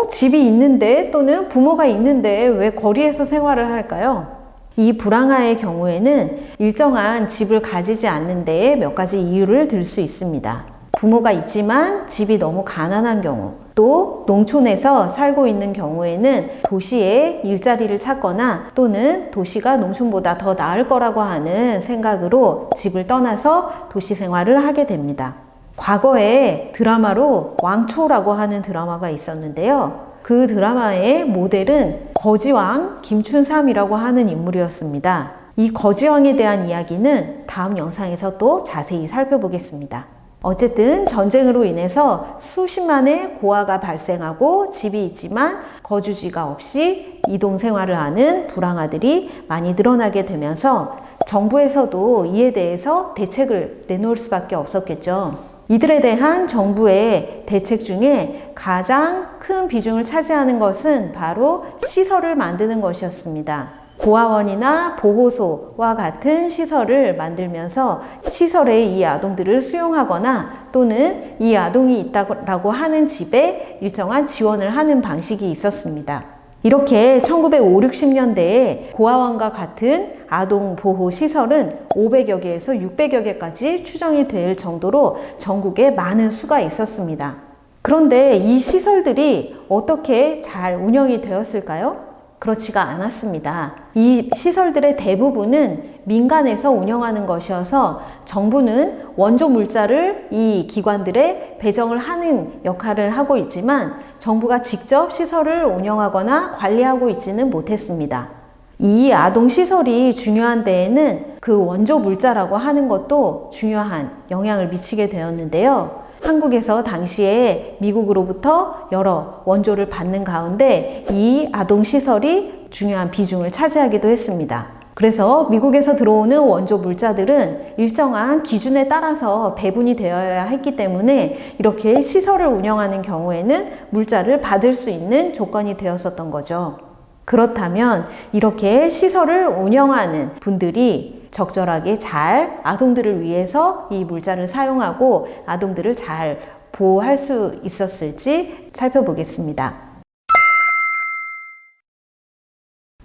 집이 있는데 또는 부모가 있는데 왜 거리에서 생활을 할까요? 이 불황아의 경우에는 일정한 집을 가지지 않는 데에 몇 가지 이유를 들 수 있습니다. 부모가 있지만 집이 너무 가난한 경우, 또 농촌에서 살고 있는 경우에는 도시에 일자리를 찾거나 또는 도시가 농촌보다 더 나을 거라고 하는 생각으로 집을 떠나서 도시 생활을 하게 됩니다. 과거에 드라마로 왕초라고 하는 드라마가 있었는데요. 그 드라마의 모델은 거지왕 김춘삼이라고 하는 인물이었습니다. 이 거지왕에 대한 이야기는 다음 영상에서 또 자세히 살펴보겠습니다. 어쨌든 전쟁으로 인해서 수십만의 고아가 발생하고 집이 있지만 거주지가 없이 이동 생활을 하는 불황아들이 많이 늘어나게 되면서 정부에서도 이에 대해서 대책을 내놓을 수밖에 없었겠죠. 이들에 대한 정부의 대책 중에 가장 큰 비중을 차지하는 것은 바로 시설을 만드는 것이었습니다. 고아원이나 보호소와 같은 시설을 만들면서 시설에 이 아동들을 수용하거나 또는 이 아동이 있다고 하는 집에 일정한 지원을 하는 방식이 있었습니다. 이렇게 1950, 60년대에 고아원과 같은 아동 보호 시설은 500여 개에서 600여 개까지 추정이 될 정도로 전국에 많은 수가 있었습니다. 그런데 이 시설들이 어떻게 잘 운영이 되었을까요? 그렇지가 않았습니다. 이 시설들의 대부분은 민간에서 운영하는 것이어서 정부는 원조 물자를 이 기관들에 배정을 하는 역할을 하고 있지만 정부가 직접 시설을 운영하거나 관리하고 있지는 못했습니다. 이 아동시설이 중요한 데에는 그 원조 물자라고 하는 것도 중요한 영향을 미치게 되었는데요. 한국에서 당시에 미국으로부터 여러 원조를 받는 가운데 이 아동시설이 중요한 비중을 차지하기도 했습니다. 그래서 미국에서 들어오는 원조 물자들은 일정한 기준에 따라서 배분이 되어야 했기 때문에 이렇게 시설을 운영하는 경우에는 물자를 받을 수 있는 조건이 되었었던 거죠. 그렇다면 이렇게 시설을 운영하는 분들이 적절하게 잘 아동들을 위해서 이 물자를 사용하고 아동들을 잘 보호할 수 있었을지 살펴보겠습니다.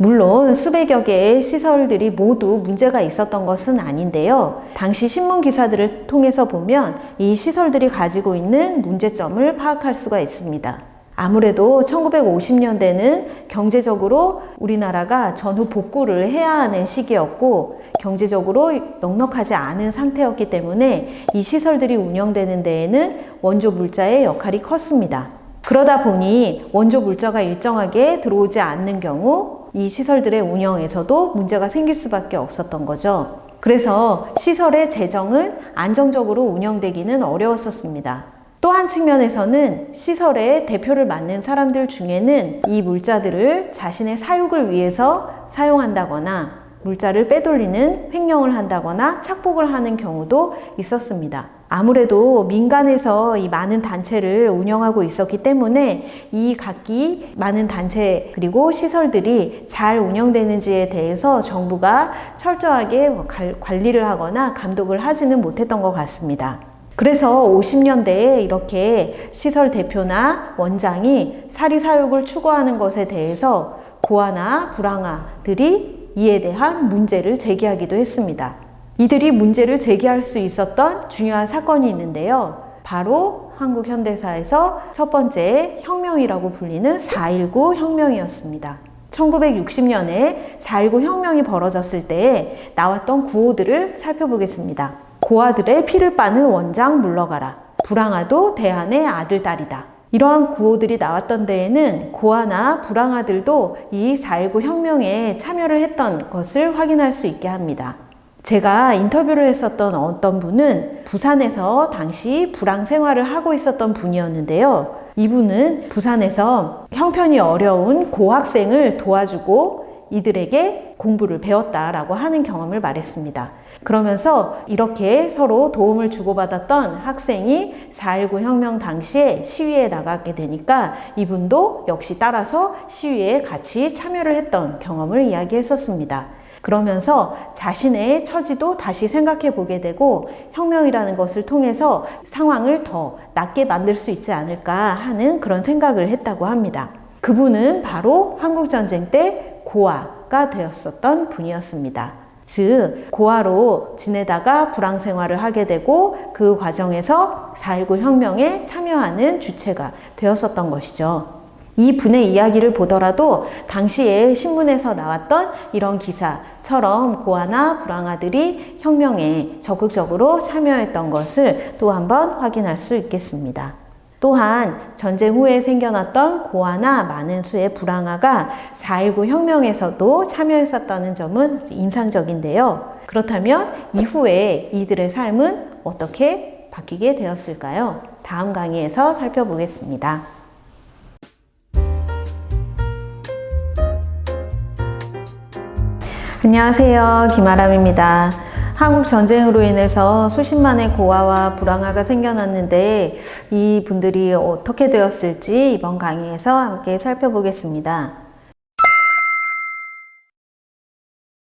물론 수백여 개의 시설들이 모두 문제가 있었던 것은 아닌데요. 당시 신문 기사들을 통해서 보면 이 시설들이 가지고 있는 문제점을 파악할 수가 있습니다. 아무래도 1950년대는 경제적으로 우리나라가 전후 복구를 해야 하는 시기였고 경제적으로 넉넉하지 않은 상태였기 때문에 이 시설들이 운영되는 데에는 원조 물자의 역할이 컸습니다. 그러다 보니 원조 물자가 일정하게 들어오지 않는 경우 이 시설들의 운영에서도 문제가 생길 수밖에 없었던 거죠. 그래서 시설의 재정은 안정적으로 운영되기는 어려웠었습니다. 또 한 측면에서는 시설의 대표를 맡는 사람들 중에는 이 물자들을 자신의 사육을 위해서 사용한다거나 물자를 빼돌리는 횡령을 한다거나 착복을 하는 경우도 있었습니다. 아무래도 민간에서 이 많은 단체를 운영하고 있었기 때문에 이 각기 많은 단체 그리고 시설들이 잘 운영되는지에 대해서 정부가 철저하게 관리를 하거나 감독을 하지는 못했던 것 같습니다. 그래서 50년대에 이렇게 시설 대표나 원장이 사리사욕을 추구하는 것에 대해서 고아나 불황아들이 이에 대한 문제를 제기하기도 했습니다. 이들이 문제를 제기할 수 있었던 중요한 사건이 있는데요. 바로 한국 현대사에서 첫 번째 혁명이라고 불리는 4.19 혁명이었습니다. 1960년에 4.19 혁명이 벌어졌을 때에 나왔던 구호들을 살펴보겠습니다. 고아들의 피를 빠는 원장 물러가라. 불황아도 대한의 아들, 딸이다. 이러한 구호들이 나왔던 데에는 고아나 불황아들도 이 4.19 혁명에 참여를 했던 것을 확인할 수 있게 합니다. 제가 인터뷰를 했었던 어떤 분은 부산에서 당시 불황 생활을 하고 있었던 분이었는데요. 이분은 부산에서 형편이 어려운 고학생을 도와주고 이들에게 공부를 배웠다라고 하는 경험을 말했습니다. 그러면서 이렇게 서로 도움을 주고받았던 학생이 4.19 혁명 당시에 시위에 나가게 되니까 이분도 역시 따라서 시위에 같이 참여를 했던 경험을 이야기했었습니다. 그러면서 자신의 처지도 다시 생각해 보게 되고 혁명이라는 것을 통해서 상황을 더 낫게 만들 수 있지 않을까 하는 그런 생각을 했다고 합니다. 그분은 바로 한국전쟁 때 고아가 되었었던 분이었습니다. 즉 고아로 지내다가 불황 생활을 하게 되고 그 과정에서 4.19 혁명에 참여하는 주체가 되었었던 것이죠. 이 분의 이야기를 보더라도 당시에 신문에서 나왔던 이런 기사처럼 고아나 불황아들이 혁명에 적극적으로 참여했던 것을 또 한번 확인할 수 있겠습니다. 또한 전쟁 후에 생겨났던 고아나 많은 수의 불황아가 4.19 혁명에서도 참여했었다는 점은 인상적인데요. 그렇다면 이후에 이들의 삶은 어떻게 바뀌게 되었을까요? 다음 강의에서 살펴보겠습니다. 안녕하세요. 김아람입니다. 한국 전쟁으로 인해서 수십만의 고아와 불황아가 생겨났는데 이 분들이 어떻게 되었을지 이번 강의에서 함께 살펴보겠습니다.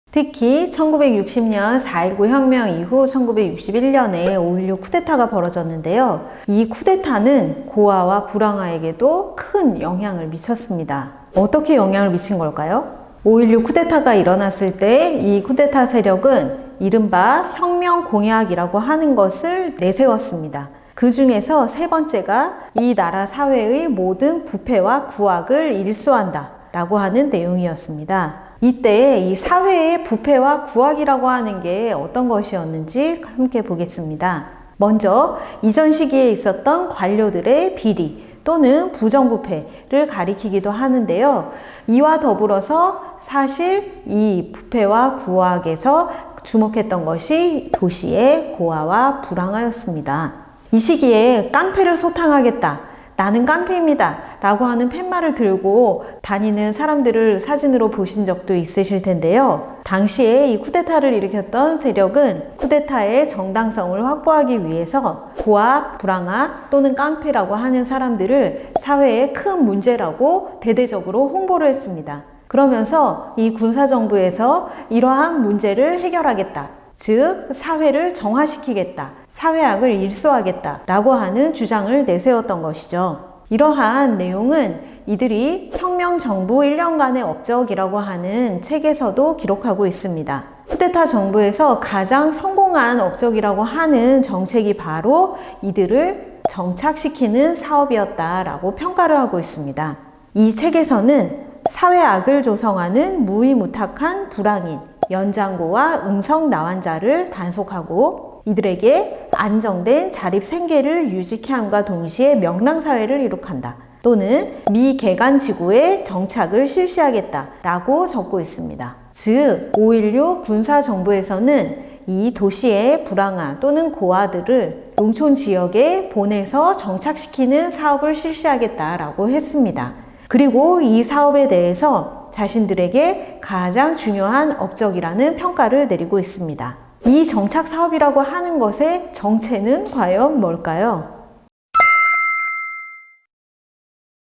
특히 1960년 4.19 혁명 이후 1961년에 5.16 쿠데타가 벌어졌는데요. 이 쿠데타는 고아와 불황아에게도 큰 영향을 미쳤습니다. 어떻게 영향을 미친 걸까요? 5.16 쿠데타가 일어났을 때 이 쿠데타 세력은 이른바 혁명 공약이라고 하는 것을 내세웠습니다. 그 중에서 세 번째가 이 나라 사회의 모든 부패와 구악을 일소한다 라고 하는 내용이었습니다. 이때 이 사회의 부패와 구악이라고 하는 게 어떤 것이었는지 함께 보겠습니다. 먼저 이전 시기에 있었던 관료들의 비리 또는 부정부패를 가리키기도 하는데요. 이와 더불어서 사실 이 부패와 구악에서 주목했던 것이 도시의 고아와 불황아였습니다. 이 시기에 깡패를 소탕하겠다, 나는 깡패입니다 라고 하는 팻말을 들고 다니는 사람들을 사진으로 보신 적도 있으실 텐데요. 당시에 이 쿠데타를 일으켰던 세력은 쿠데타의 정당성을 확보하기 위해서 고아, 불황아 또는 깡패라고 하는 사람들을 사회의 큰 문제라고 대대적으로 홍보를 했습니다. 그러면서 이 군사정부에서 이러한 문제를 해결하겠다, 즉 사회를 정화시키겠다, 사회악을 일소하겠다 라고 하는 주장을 내세웠던 것이죠. 이러한 내용은 이들이 혁명정부 1년간의 업적이라고 하는 책에서도 기록하고 있습니다. 쿠데타 정부에서 가장 성공한 업적이라고 하는 정책이 바로 이들을 정착시키는 사업이었다라고 평가를 하고 있습니다. 이 책에서는 사회악을 조성하는 무위무탁한 불황인, 연장고와 음성나환자를 단속하고 이들에게 안정된 자립생계를 유지케 함과 동시에 명랑사회를 이룩한다, 또는 미개간지구에 정착을 실시하겠다 라고 적고 있습니다. 즉 5.16 군사정부에서는 이 도시의 불황아 또는 고아들을 농촌 지역에 보내서 정착시키는 사업을 실시하겠다라고 했습니다. 그리고 이 사업에 대해서 자신들에게 가장 중요한 업적이라는 평가를 내리고 있습니다. 이 정착 사업이라고 하는 것의 정체는 과연 뭘까요?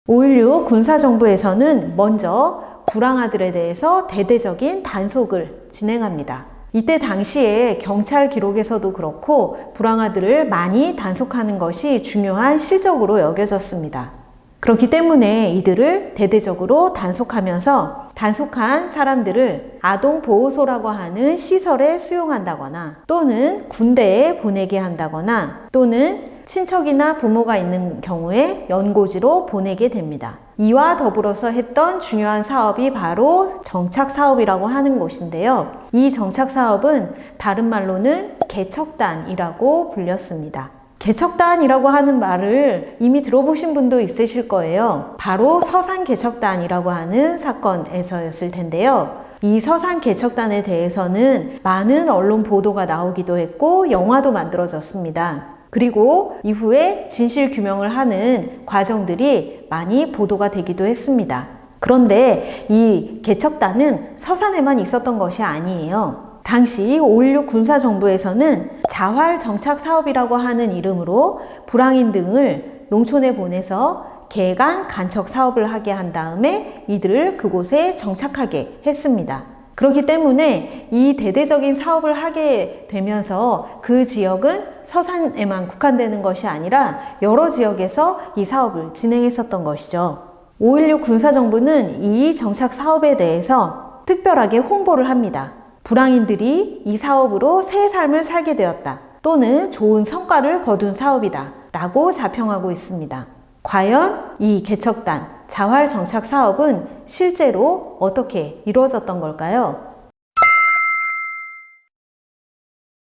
5.16 군사정부에서는 먼저 불황아들에 대해서 대대적인 단속을 진행합니다. 이때 당시에 경찰 기록에서도 그렇고 불황아들을 많이 단속하는 것이 중요한 실적으로 여겨졌습니다. 그렇기 때문에 이들을 대대적으로 단속하면서 단속한 사람들을 아동보호소라고 하는 시설에 수용한다거나 또는 군대에 보내게 한다거나 또는 친척이나 부모가 있는 경우에 연고지로 보내게 됩니다. 이와 더불어서 했던 중요한 사업이 바로 정착사업이라고 하는 것인데요. 이 정착사업은 다른 말로는 개척단이라고 불렸습니다. 개척단이라고 하는 말을 이미 들어보신 분도 있으실 거예요. 바로 서산개척단이라고 하는 사건에서였을 텐데요. 이 서산개척단에 대해서는 많은 언론 보도가 나오기도 했고 영화도 만들어졌습니다. 그리고 이후에 진실 규명을 하는 과정들이 많이 보도가 되기도 했습니다. 그런데 이 개척단은 서산에만 있었던 것이 아니에요. 당시 5.16 군사정부에서는 자활정착사업이라고 하는 이름으로 불황인 등을 농촌에 보내서 개간 간척 사업을 하게 한 다음에 이들을 그곳에 정착하게 했습니다. 그렇기 때문에 이 대대적인 사업을 하게 되면서 그 지역은 서산에만 국한되는 것이 아니라 여러 지역에서 이 사업을 진행했었던 것이죠. 5.16 군사정부는 이 정착 사업에 대해서 특별하게 홍보를 합니다. 불황인들이 이 사업으로 새 삶을 살게 되었다, 또는 좋은 성과를 거둔 사업이다 라고 자평하고 있습니다. 과연 이 개척단, 자활정착 사업은 실제로 어떻게 이루어졌던 걸까요?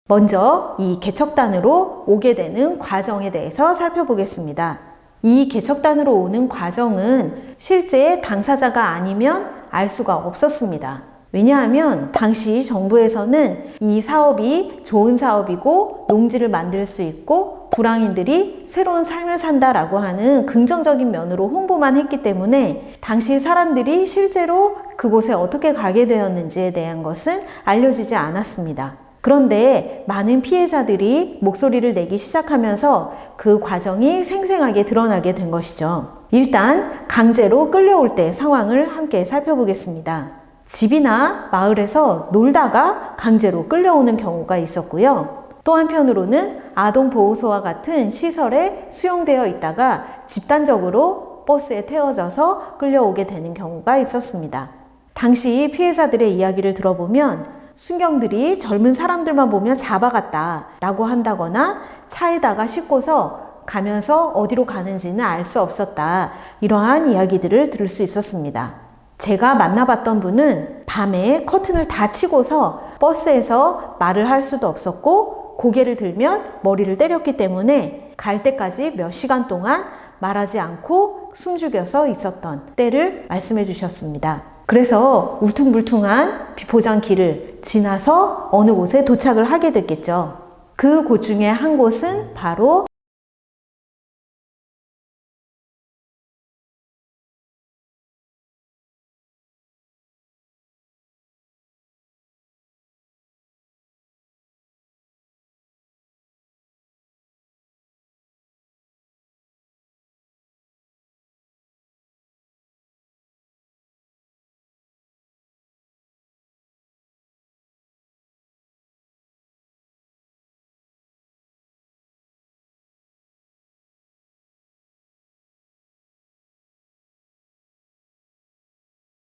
먼저 이 개척단으로 오게 되는 과정에 대해서 살펴보겠습니다. 이 개척단으로 오는 과정은 실제 당사자가 아니면 알 수가 없었습니다. 왜냐하면 당시 정부에서는 이 사업이 좋은 사업이고 농지를 만들 수 있고 불황인들이 새로운 삶을 산다라고 하는 긍정적인 면으로 홍보만 했기 때문에 당시 사람들이 실제로 그곳에 어떻게 가게 되었는지에 대한 것은 알려지지 않았습니다. 그런데 많은 피해자들이 목소리를 내기 시작하면서 그 과정이 생생하게 드러나게 된 것이죠. 일단 강제로 끌려올 때 상황을 함께 살펴보겠습니다. 집이나 마을에서 놀다가 강제로 끌려오는 경우가 있었고요. 또 한편으로는 아동보호소와 같은 시설에 수용되어 있다가 집단적으로 버스에 태워져서 끌려오게 되는 경우가 있었습니다. 당시 피해자들의 이야기를 들어보면 순경들이 젊은 사람들만 보면 잡아갔다 라고 한다거나 차에다가 싣고서 가면서 어디로 가는지는 알 수 없었다, 이러한 이야기들을 들을 수 있었습니다. 제가 만나봤던 분은 밤에 커튼을 다 치고서 버스에서 말을 할 수도 없었고 고개를 들면 머리를 때렸기 때문에 갈 때까지 몇 시간 동안 말하지 않고 숨죽여서 있었던 때를 말씀해 주셨습니다. 그래서 울퉁불퉁한 비포장 길을 지나서 어느 곳에 도착을 하게 됐겠죠. 그 곳 중에 한 곳은 바로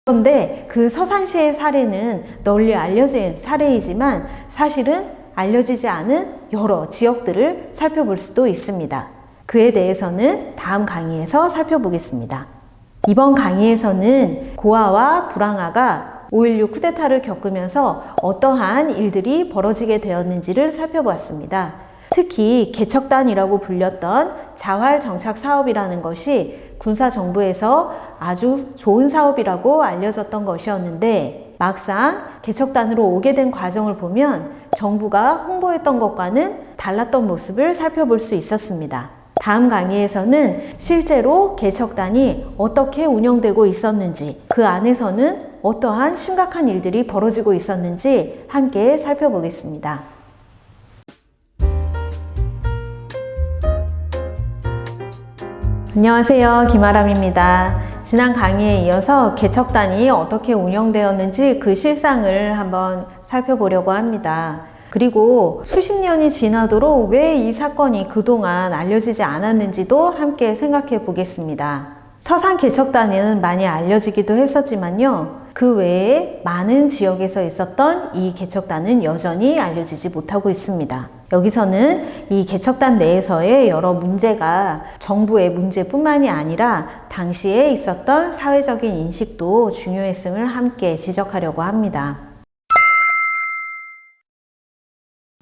그런데 그 서산시의 사례는 널리 알려진 사례이지만 사실은 알려지지 않은 여러 지역들을 살펴볼 수도 있습니다. 그에 대해서는 다음 강의에서 살펴보겠습니다. 이번 강의에서는 고아와 불황아가 5.16 쿠데타를 겪으면서 어떠한 일들이 벌어지게 되었는지를 살펴보았습니다. 특히 개척단이라고 불렸던 자활정착 사업이라는 것이 군사정부에서 아주 좋은 사업이라고 알려졌던 것이었는데 막상 개척단으로 오게 된 과정을 보면 정부가 홍보했던 것과는 달랐던 모습을 살펴볼 수 있었습니다. 다음 강의에서는 실제로 개척단이 어떻게 운영되고 있었는지, 그 안에서는 어떠한 심각한 일들이 벌어지고 있었는지 함께 살펴보겠습니다. 안녕하세요. 김아람입니다. 지난 강의에 이어서 개척단이 어떻게 운영되었는지 그 실상을 한번 살펴보려고 합니다. 그리고 수십 년이 지나도록 왜 이 사건이 그동안 알려지지 않았는지도 함께 생각해 보겠습니다. 서산 개척단은 많이 알려지기도 했었지만요. 그 외에 많은 지역에서 있었던 이 개척단은 여전히 알려지지 못하고 있습니다. 여기서는 이 개척단 내에서의 여러 문제가 정부의 문제뿐만이 아니라 당시에 있었던 사회적인 인식도 중요했음을 함께 지적하려고 합니다.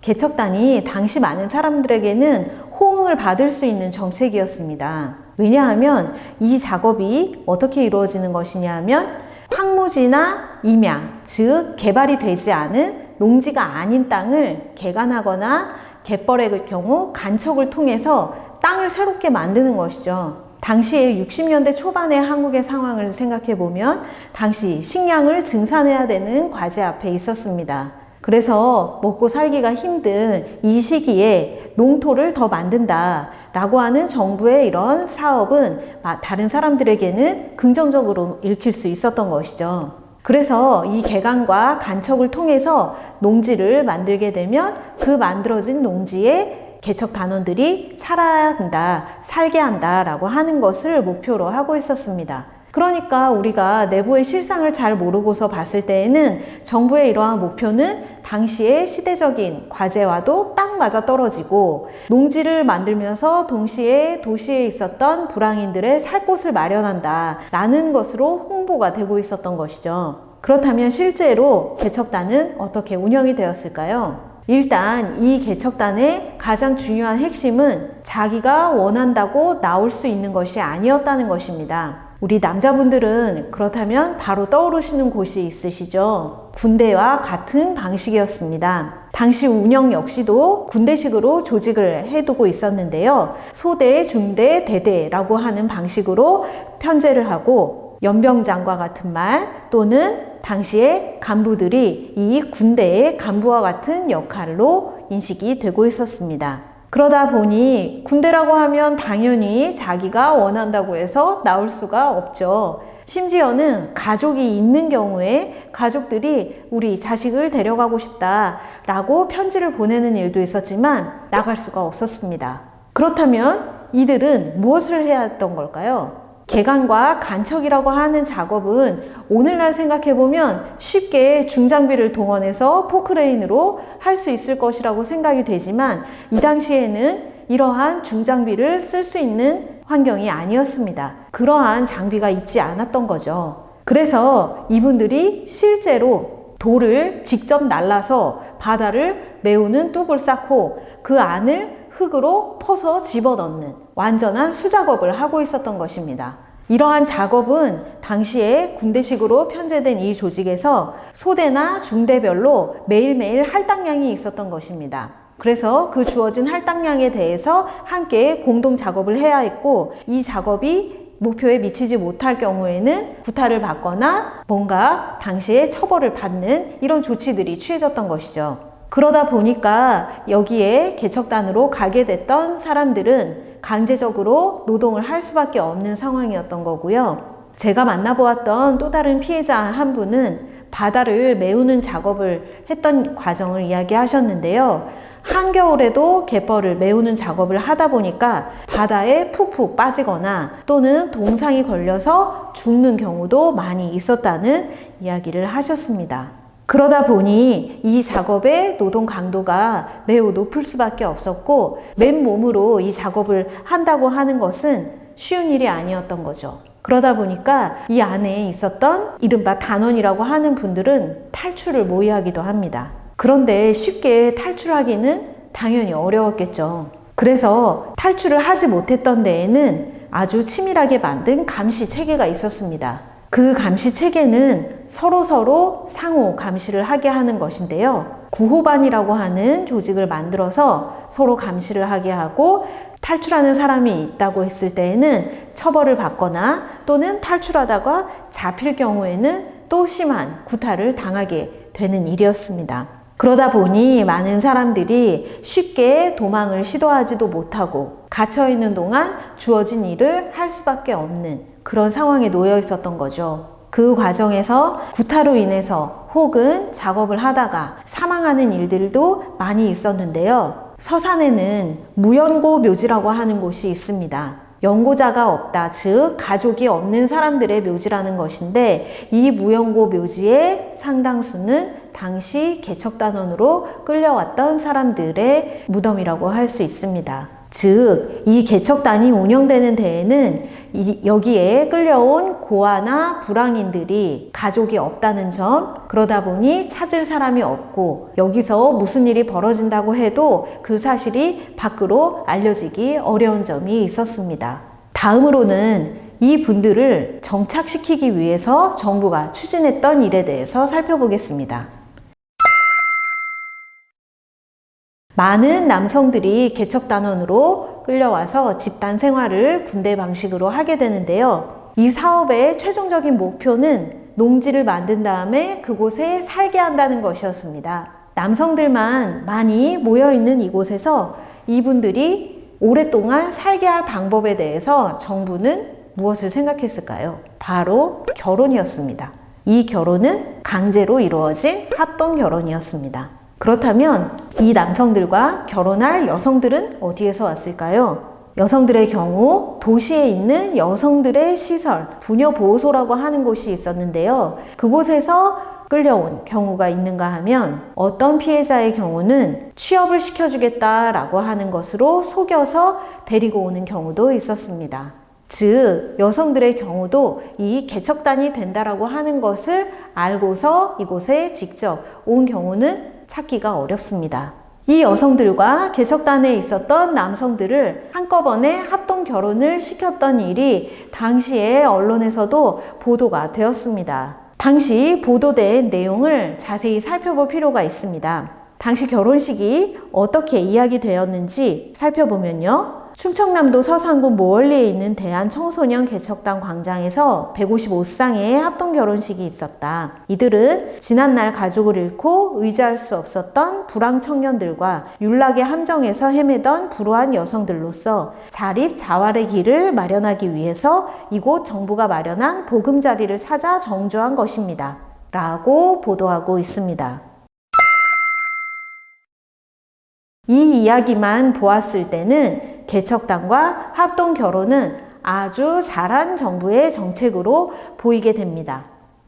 개척단이 당시 많은 사람들에게는 호응을 받을 수 있는 정책이었습니다. 왜냐하면 이 작업이 어떻게 이루어지는 것이냐 하면 황무지나 임야, 즉 개발이 되지 않은 농지가 아닌 땅을 개간하거나 갯벌의 경우 간척을 통해서 땅을 새롭게 만드는 것이죠. 당시에 60년대 초반의 한국의 상황을 생각해 보면 당시 식량을 증산해야 되는 과제 앞에 있었습니다. 그래서 먹고 살기가 힘든 이 시기에 농토를 더 만든다 라고 하는 정부의 이런 사업은 다른 사람들에게는 긍정적으로 읽힐 수 있었던 것이죠. 그래서 이 개간과 간척을 통해서 농지를 만들게 되면 그 만들어진 농지에 개척 단원들이 살아야 한다, 살게 한다 라고 하는 것을 목표로 하고 있었습니다. 그러니까 우리가 내부의 실상을 잘 모르고서 봤을 때에는 정부의 이러한 목표는 당시의 시대적인 과제와도 딱 맞아 떨어지고 농지를 만들면서 동시에 도시에 있었던 불황인들의 살 곳을 마련한다 라는 것으로 홍보가 되고 있었던 것이죠. 그렇다면 실제로 개척단은 어떻게 운영이 되었을까요? 일단 이 개척단의 가장 중요한 핵심은 자기가 원한다고 나올 수 있는 것이 아니었다는 것입니다. 우리 남자분들은 그렇다면 바로 떠오르시는 곳이 있으시죠? 군대와 같은 방식이었습니다. 당시 운영 역시도 군대식으로 조직을 해두고 있었는데요. 소대, 중대, 대대라고 하는 방식으로 편제를 하고 연병장과 같은 말 또는 당시에 간부들이 이 군대의 간부와 같은 역할로 인식이 되고 있었습니다. 그러다 보니 군대라고 하면 당연히 자기가 원한다고 해서 나올 수가 없죠. 심지어는 가족이 있는 경우에 가족들이 우리 자식을 데려가고 싶다라고 편지를 보내는 일도 있었지만 나갈 수가 없었습니다. 그렇다면 이들은 무엇을 해야 했던 걸까요? 개간과 간척이라고 하는 작업은 오늘날 생각해보면 쉽게 중장비를 동원해서 포크레인으로 할 수 있을 것이라고 생각이 되지만 이 당시에는 이러한 중장비를 쓸 수 있는 환경이 아니었습니다. 그러한 장비가 있지 않았던 거죠. 그래서 이분들이 실제로 돌을 직접 날라서 바다를 메우는 뚝을 쌓고 그 안을 흙으로 퍼서 집어넣는 완전한 수작업을 하고 있었던 것입니다. 이러한 작업은 당시에 군대식으로 편제된 이 조직에서 소대나 중대별로 매일매일 할당량이 있었던 것입니다. 그래서 그 주어진 할당량에 대해서 함께 공동 작업을 해야 했고, 이 작업이 목표에 미치지 못할 경우에는 구타를 받거나 뭔가 당시에 처벌을 받는 이런 조치들이 취해졌던 것이죠. 그러다 보니까 여기에 개척단으로 가게 됐던 사람들은 강제적으로 노동을 할 수밖에 없는 상황이었던 거고요. 제가 만나보았던 또 다른 피해자 한 분은 바다를 메우는 작업을 했던 과정을 이야기하셨는데요. 한겨울에도 갯벌을 메우는 작업을 하다 보니까 바다에 푹푹 빠지거나 또는 동상이 걸려서 죽는 경우도 많이 있었다는 이야기를 하셨습니다. 그러다 보니 이 작업의 노동 강도가 매우 높을 수밖에 없었고, 맨몸으로 이 작업을 한다고 하는 것은 쉬운 일이 아니었던 거죠. 그러다 보니까 이 안에 있었던 이른바 단원이라고 하는 분들은 탈출을 모의하기도 합니다. 그런데 쉽게 탈출하기는 당연히 어려웠겠죠. 그래서 탈출을 하지 못했던 데에는 아주 치밀하게 만든 감시 체계가 있었습니다. 그 감시 체계는 서로 상호 감시를 하게 하는 것인데요. 구호반이라고 하는 조직을 만들어서 서로 감시를 하게 하고, 탈출하는 사람이 있다고 했을 때에는 처벌을 받거나 또는 탈출하다가 잡힐 경우에는 또 심한 구타를 당하게 되는 일이었습니다. 그러다 보니 많은 사람들이 쉽게 도망을 시도하지도 못하고 갇혀있는 동안 주어진 일을 할 수밖에 없는 그런 상황에 놓여 있었던 거죠. 그 과정에서 구타로 인해서 혹은 작업을 하다가 사망하는 일들도 많이 있었는데요. 서산에는 무연고 묘지라고 하는 곳이 있습니다. 연고자가 없다, 즉 가족이 없는 사람들의 묘지라는 것인데, 이 무연고 묘지의 상당수는 당시 개척단원으로 끌려왔던 사람들의 무덤이라고 할 수 있습니다. 즉, 이 개척단이 운영되는 데에는 여기에 끌려온 고아나 불황인들이 가족이 없다는 점, 그러다 보니 찾을 사람이 없고 여기서 무슨 일이 벌어진다고 해도 그 사실이 밖으로 알려지기 어려운 점이 있었습니다. 다음으로는 이 분들을 정착시키기 위해서 정부가 추진했던 일에 대해서 살펴보겠습니다. 많은 남성들이 개척단원으로 끌려와서 집단 생활을 군대 방식으로 하게 되는데요. 이 사업의 최종적인 목표는 농지를 만든 다음에 그곳에 살게 한다는 것이었습니다. 남성들만 많이 모여있는 이곳에서 이분들이 오랫동안 살게 할 방법에 대해서 정부는 무엇을 생각했을까요? 바로 결혼이었습니다. 이 결혼은 강제로 이루어진 합동 결혼이었습니다. 그렇다면 이 남성들과 결혼할 여성들은 어디에서 왔을까요? 여성들의 경우 도시에 있는 여성들의 시설, 부녀보호소라고 하는 곳이 있었는데요. 그곳에서 끌려온 경우가 있는가 하면, 어떤 피해자의 경우는 취업을 시켜주겠다라고 하는 것으로 속여서 데리고 오는 경우도 있었습니다. 즉, 여성들의 경우도 이 개척단이 된다라고 하는 것을 알고서 이곳에 직접 온 경우는 찾기가 어렵습니다. 이 여성들과 개척단에 있었던 남성들을 한꺼번에 합동 결혼을 시켰던 일이 당시에 언론에서도 보도가 되었습니다. 당시 보도된 내용을 자세히 살펴볼 필요가 있습니다. 당시 결혼식이 어떻게 이야기되었는지 살펴보면요. 충청남도 서산군 모월리에 있는 대한청소년 개척단 광장에서 155쌍의 합동 결혼식이 있었다. 이들은 지난날 가족을 잃고 의지할 수 없었던 불황 청년들과 윤락의 함정에서 헤매던 불우한 여성들로서 자립 자활의 길을 마련하기 위해서 이곳 정부가 마련한 보금자리를 찾아 정주한 것입니다. 라고 보도하고 있습니다. 이 이야기만 보았을 때는 개척단과 합동 결혼은 아주 잘한 정부의 정책으로 보이게 됩니다.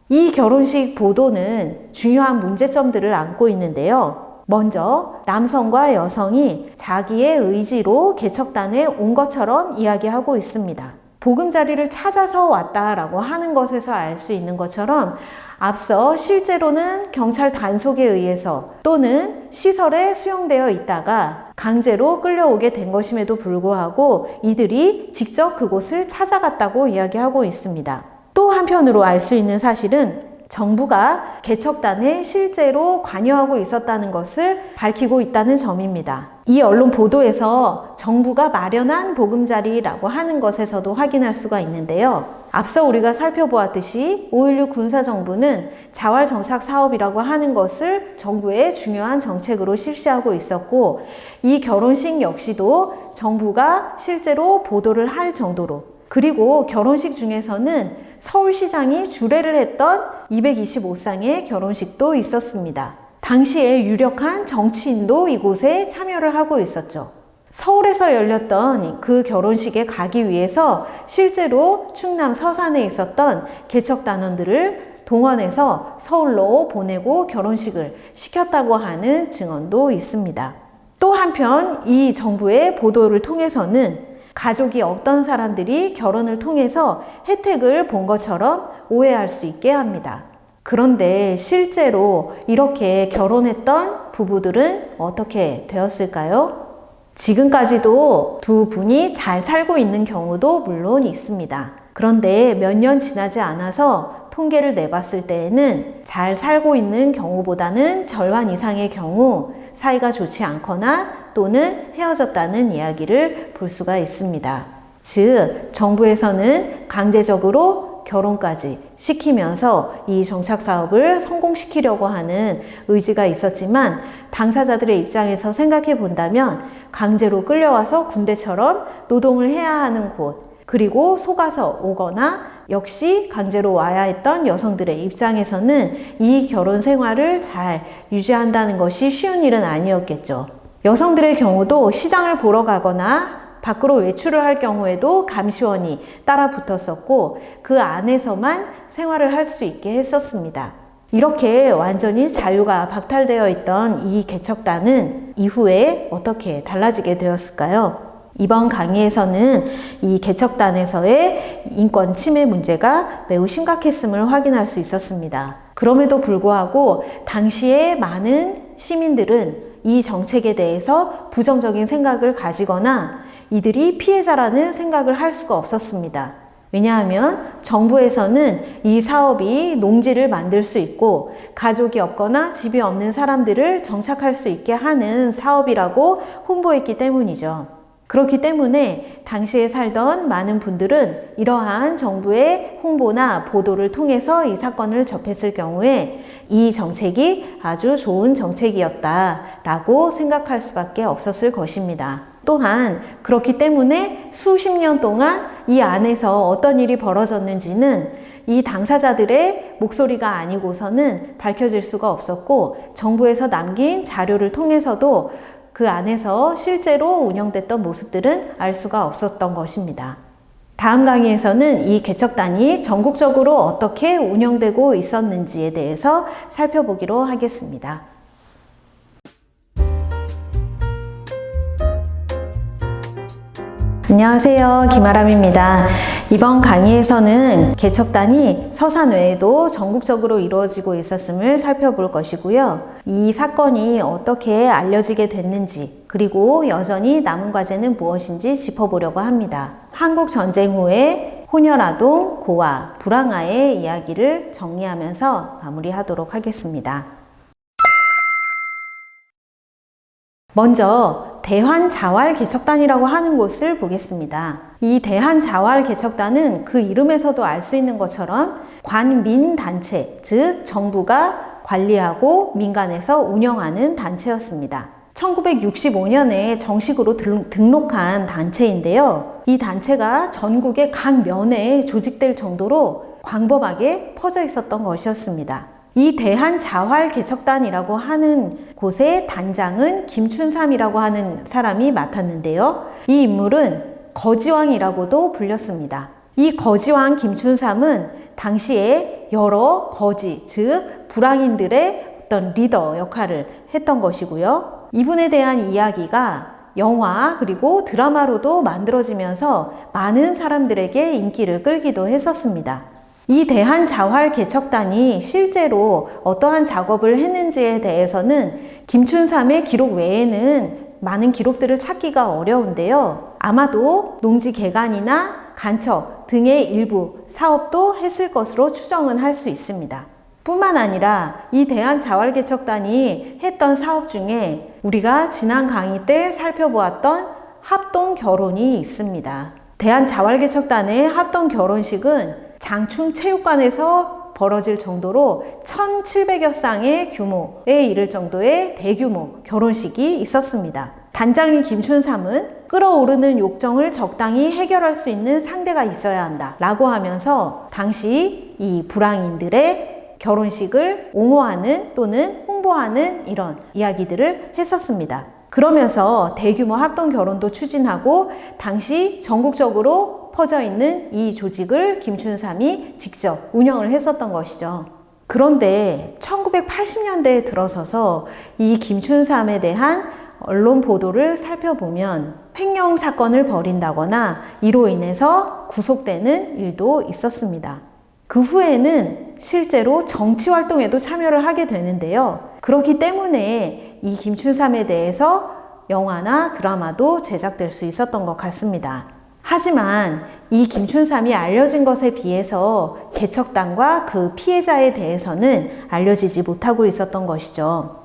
이 결혼식 보도는 중요한 문제점들을 안고 있는데요. 먼저 남성과 여성이 자기의 의지로 개척단에 온 것처럼 이야기하고 있습니다. 보금자리를 찾아서 왔다라고 하는 것에서 알 수 있는 것처럼 앞서 실제로는 경찰 단속에 의해서 또는 시설에 수용되어 있다가 강제로 끌려오게 된 것임에도 불구하고 이들이 직접 그곳을 찾아갔다고 이야기하고 있습니다. 또 한편으로 알 수 있는 사실은 정부가 개척단에 실제로 관여하고 있었다는 것을 밝히고 있다는 점입니다. 이 언론 보도에서 정부가 마련한 보금자리라고 하는 것에서도 확인할 수가 있는데요. 앞서 우리가 살펴보았듯이 5.16 군사정부는 자활정착 사업이라고 하는 것을 정부의 중요한 정책으로 실시하고 있었고, 이 결혼식 역시도 정부가 실제로 보도를 할 정도로, 그리고 결혼식 중에서는 서울시장이 주례를 했던 225쌍의 결혼식도 있었습니다. 당시에 유력한 정치인도 이곳에 참여를 하고 있었죠. 서울에서 열렸던 그 결혼식에 가기 위해서 실제로 충남 서산에 있었던 개척단원들을 동원해서 서울로 보내고 결혼식을 시켰다고 하는 증언도 있습니다. 또 한편 이 정부의 보도를 통해서는 가족이 없던 사람들이 결혼을 통해서 혜택을 본 것처럼 오해할 수 있게 합니다. 그런데 실제로 이렇게 결혼했던 부부들은 어떻게 되었을까요? 지금까지도 두 분이 잘 살고 있는 경우도 물론 있습니다. 그런데 몇 년 지나지 않아서 통계를 내봤을 때에는 잘 살고 있는 경우보다는 절반 이상의 경우 사이가 좋지 않거나 또는 헤어졌다는 이야기를 볼 수가 있습니다. 즉, 정부에서는 강제적으로 결혼까지 시키면서 이 정착 사업을 성공시키려고 하는 의지가 있었지만 당사자들의 입장에서 생각해 본다면 강제로 끌려와서 군대처럼 노동을 해야 하는 곳, 그리고 속아서 오거나 역시 강제로 와야 했던 여성들의 입장에서는 이 결혼 생활을 잘 유지한다는 것이 쉬운 일은 아니었겠죠. 여성들의 경우도 시장을 보러 가거나 밖으로 외출을 할 경우에도 감시원이 따라 붙었었고 그 안에서만 생활을 할 수 있게 했었습니다. 이렇게 완전히 자유가 박탈되어 있던 이 개척단은 이후에 어떻게 달라지게 되었을까요? 이번 강의에서는 이 개척단에서의 인권 침해 문제가 매우 심각했음을 확인할 수 있었습니다. 그럼에도 불구하고 당시에 많은 시민들은 이 정책에 대해서 부정적인 생각을 가지거나 이들이 피해자라는 생각을 할 수가 없었습니다. 왜냐하면 정부에서는 이 사업이 농지를 만들 수 있고 가족이 없거나 집이 없는 사람들을 정착할 수 있게 하는 사업이라고 홍보했기 때문이죠. 그렇기 때문에 당시에 살던 많은 분들은 이러한 정부의 홍보나 보도를 통해서 이 사건을 접했을 경우에 이 정책이 아주 좋은 정책이었다라고 생각할 수밖에 없었을 것입니다. 또한 그렇기 때문에 수십 년 동안 이 안에서 어떤 일이 벌어졌는지는 이 당사자들의 목소리가 아니고서는 밝혀질 수가 없었고 정부에서 남긴 자료를 통해서도 그 안에서 실제로 운영됐던 모습들은 알 수가 없었던 것입니다. 다음 강의에서는 이 개척단이 전국적으로 어떻게 운영되고 있었는지에 대해서 살펴보기로 하겠습니다. 안녕하세요. 김아람입니다. 이번 강의에서는 개척단이 서산 외에도 전국적으로 이루어지고 있었음을 살펴볼 것이고요. 이 사건이 어떻게 알려지게 됐는지 그리고 여전히 남은 과제는 무엇인지 짚어보려고 합니다. 한국 전쟁 후에 혼혈아동, 고아, 불황아의 이야기를 정리하면서 마무리하도록 하겠습니다. 먼저 대환자활개척단이라고 하는 곳을 보겠습니다. 이 대한자활개척단은 그 이름에서도 알 수 있는 것처럼 관민단체, 즉 정부가 관리하고 민간에서 운영하는 단체였습니다. 1965년에 정식으로 등록한 단체인데요. 이 단체가 전국의 각 면에 조직될 정도로 광범하게 퍼져 있었던 것이었습니다. 이 대한자활개척단이라고 하는 곳의 단장은 김춘삼이라고 하는 사람이 맡았는데요. 이 인물은 거지왕이라고도 불렸습니다. 이 거지왕 김춘삼은 당시에 여러 거지, 즉 불황인들의 어떤 리더 역할을 했던 것이고요. 이분에 대한 이야기가 영화 그리고 드라마로도 만들어지면서 많은 사람들에게 인기를 끌기도 했었습니다. 이 대한자활개척단이 실제로 어떠한 작업을 했는지에 대해서는 김춘삼의 기록 외에는 많은 기록들을 찾기가 어려운데요. 아마도 농지 개간이나 간척 등의 일부 사업도 했을 것으로 추정은 할 수 있습니다. 뿐만 아니라 이 대한자활개척단이 했던 사업 중에 우리가 지난 강의 때 살펴보았던 합동결혼이 있습니다. 대한자활개척단의 합동결혼식은 장충체육관에서 벌어질 정도로 1,700여 쌍의 규모에 이를 정도의 대규모 결혼식이 있었습니다. 단장인 김춘삼은 끓어오르는 욕정을 적당히 해결할 수 있는 상대가 있어야 한다 라고 하면서 당시 이 불황인들의 결혼식을 옹호하는 또는 홍보하는 이런 이야기들을 했었습니다. 그러면서 대규모 합동결혼도 추진하고 당시 전국적으로 퍼져 있는 이 조직을 김춘삼이 직접 운영을 했었던 것이죠. 그런데 1980년대에 들어서서 이 김춘삼에 대한 언론 보도를 살펴보면 횡령 사건을 벌인다거나 이로 인해서 구속되는 일도 있었습니다. 그 후에는 실제로 정치 활동에도 참여를 하게 되는데요. 그렇기 때문에 이 김춘삼에 대해서 영화나 드라마도 제작될 수 있었던 것 같습니다. 하지만 이 김춘삼이 알려진 것에 비해서 개척단과 그 피해자에 대해서는 알려지지 못하고 있었던 것이죠.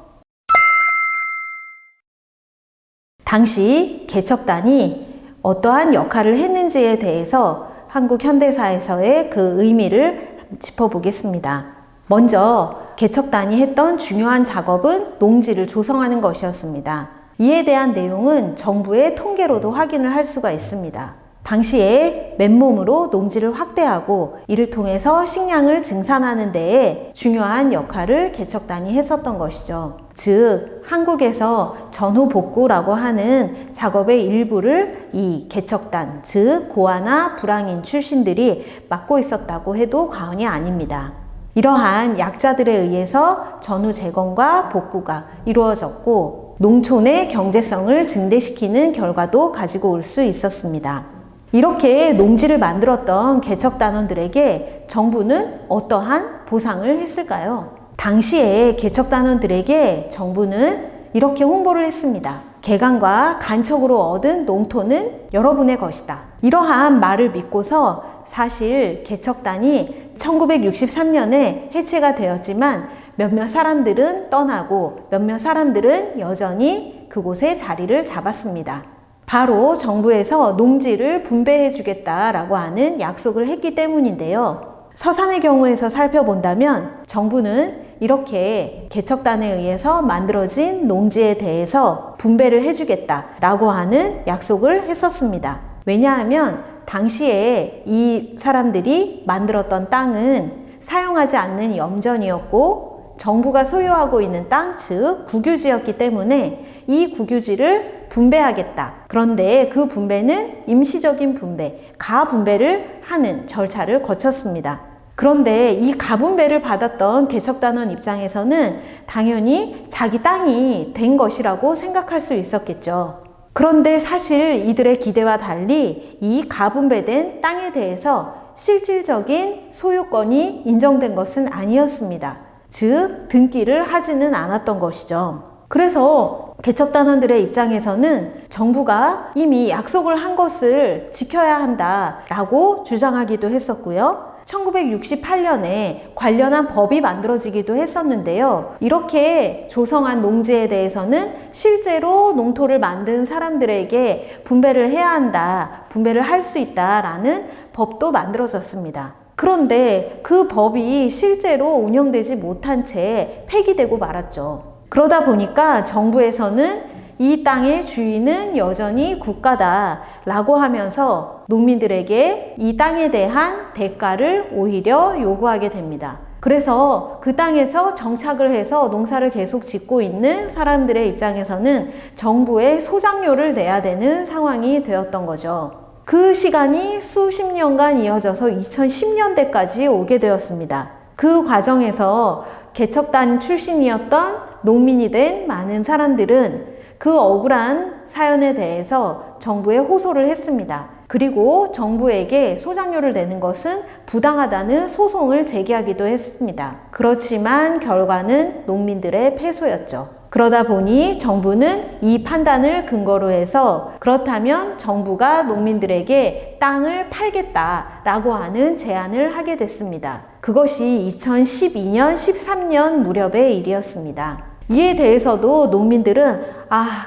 당시 개척단이 어떠한 역할을 했는지에 대해서 한국 현대사에서의 그 의미를 짚어보겠습니다. 먼저 개척단이 했던 중요한 작업은 농지를 조성하는 것이었습니다. 이에 대한 내용은 정부의 통계로도 확인을 할 수가 있습니다. 당시에 맨몸으로 농지를 확대하고 이를 통해서 식량을 증산하는 데에 중요한 역할을 개척단이 했었던 것이죠. 즉 한국에서 전후복구라고 하는 작업의 일부를 이 개척단, 즉 고아나 불황인 출신들이 맡고 있었다고 해도 과언이 아닙니다. 이러한 약자들에 의해서 전후 재건과 복구가 이루어졌고 농촌의 경제성을 증대시키는 결과도 가지고 올 수 있었습니다. 이렇게 농지를 만들었던 개척단원들에게 정부는 어떠한 보상을 했을까요? 당시에 개척단원들에게 정부는 이렇게 홍보를 했습니다. 개간과 간척으로 얻은 농토는 여러분의 것이다. 이러한 말을 믿고서 사실 개척단이 1963년에 해체가 되었지만 몇몇 사람들은 떠나고 몇몇 사람들은 여전히 그곳에 자리를 잡았습니다. 바로 정부에서 농지를 분배해 주겠다라고 하는 약속을 했기 때문인데요. 서산의 경우에서 살펴본다면 정부는 이렇게 개척단에 의해서 만들어진 농지에 대해서 분배를 해주겠다라고 하는 약속을 했었습니다. 왜냐하면 당시에 이 사람들이 만들었던 땅은 사용하지 않는 염전이었고 정부가 소유하고 있는 땅, 즉 국유지였기 때문에 이 국유지를 분배하겠다. 그런데 그 분배는 임시적인 분배, 가분배를 하는 절차를 거쳤습니다. 그런데 이 가분배를 받았던 개척단원 입장에서는 당연히 자기 땅이 된 것이라고 생각할 수 있었겠죠. 그런데 사실 이들의 기대와 달리 이 가분배된 땅에 대해서 실질적인 소유권이 인정된 것은 아니었습니다. 즉 등기를 하지는 않았던 것이죠. 그래서 개척단원들의 입장에서는 정부가 이미 약속을 한 것을 지켜야 한다라고 주장하기도 했었고요. 1968년에 관련한 법이 만들어지기도 했었는데요. 이렇게 조성한 농지에 대해서는 실제로 농토를 만든 사람들에게 분배를 해야 한다, 분배를 할 수 있다라는 법도 만들어졌습니다. 그런데 그 법이 실제로 운영되지 못한 채 폐기되고 말았죠. 그러다 보니까 정부에서는 이 땅의 주인은 여전히 국가다라고 하면서 농민들에게 이 땅에 대한 대가를 오히려 요구하게 됩니다. 그래서 그 땅에서 정착을 해서 농사를 계속 짓고 있는 사람들의 입장에서는 정부에 소장료를 내야 되는 상황이 되었던 거죠. 그 시간이 수십 년간 이어져서 2010년대까지 오게 되었습니다. 그 과정에서 개척단 출신이었던 농민이 된 많은 사람들은 그 억울한 사연에 대해서 정부에 호소를 했습니다. 그리고 정부에게 소장료를 내는 것은 부당하다는 소송을 제기하기도 했습니다. 그렇지만 결과는 농민들의 패소였죠. 그러다 보니 정부는 이 판단을 근거로 해서 그렇다면 정부가 농민들에게 땅을 팔겠다라고 하는 제안을 하게 됐습니다. 그것이 2012년, 13년 무렵의 일이었습니다. 이에 대해서도 농민들은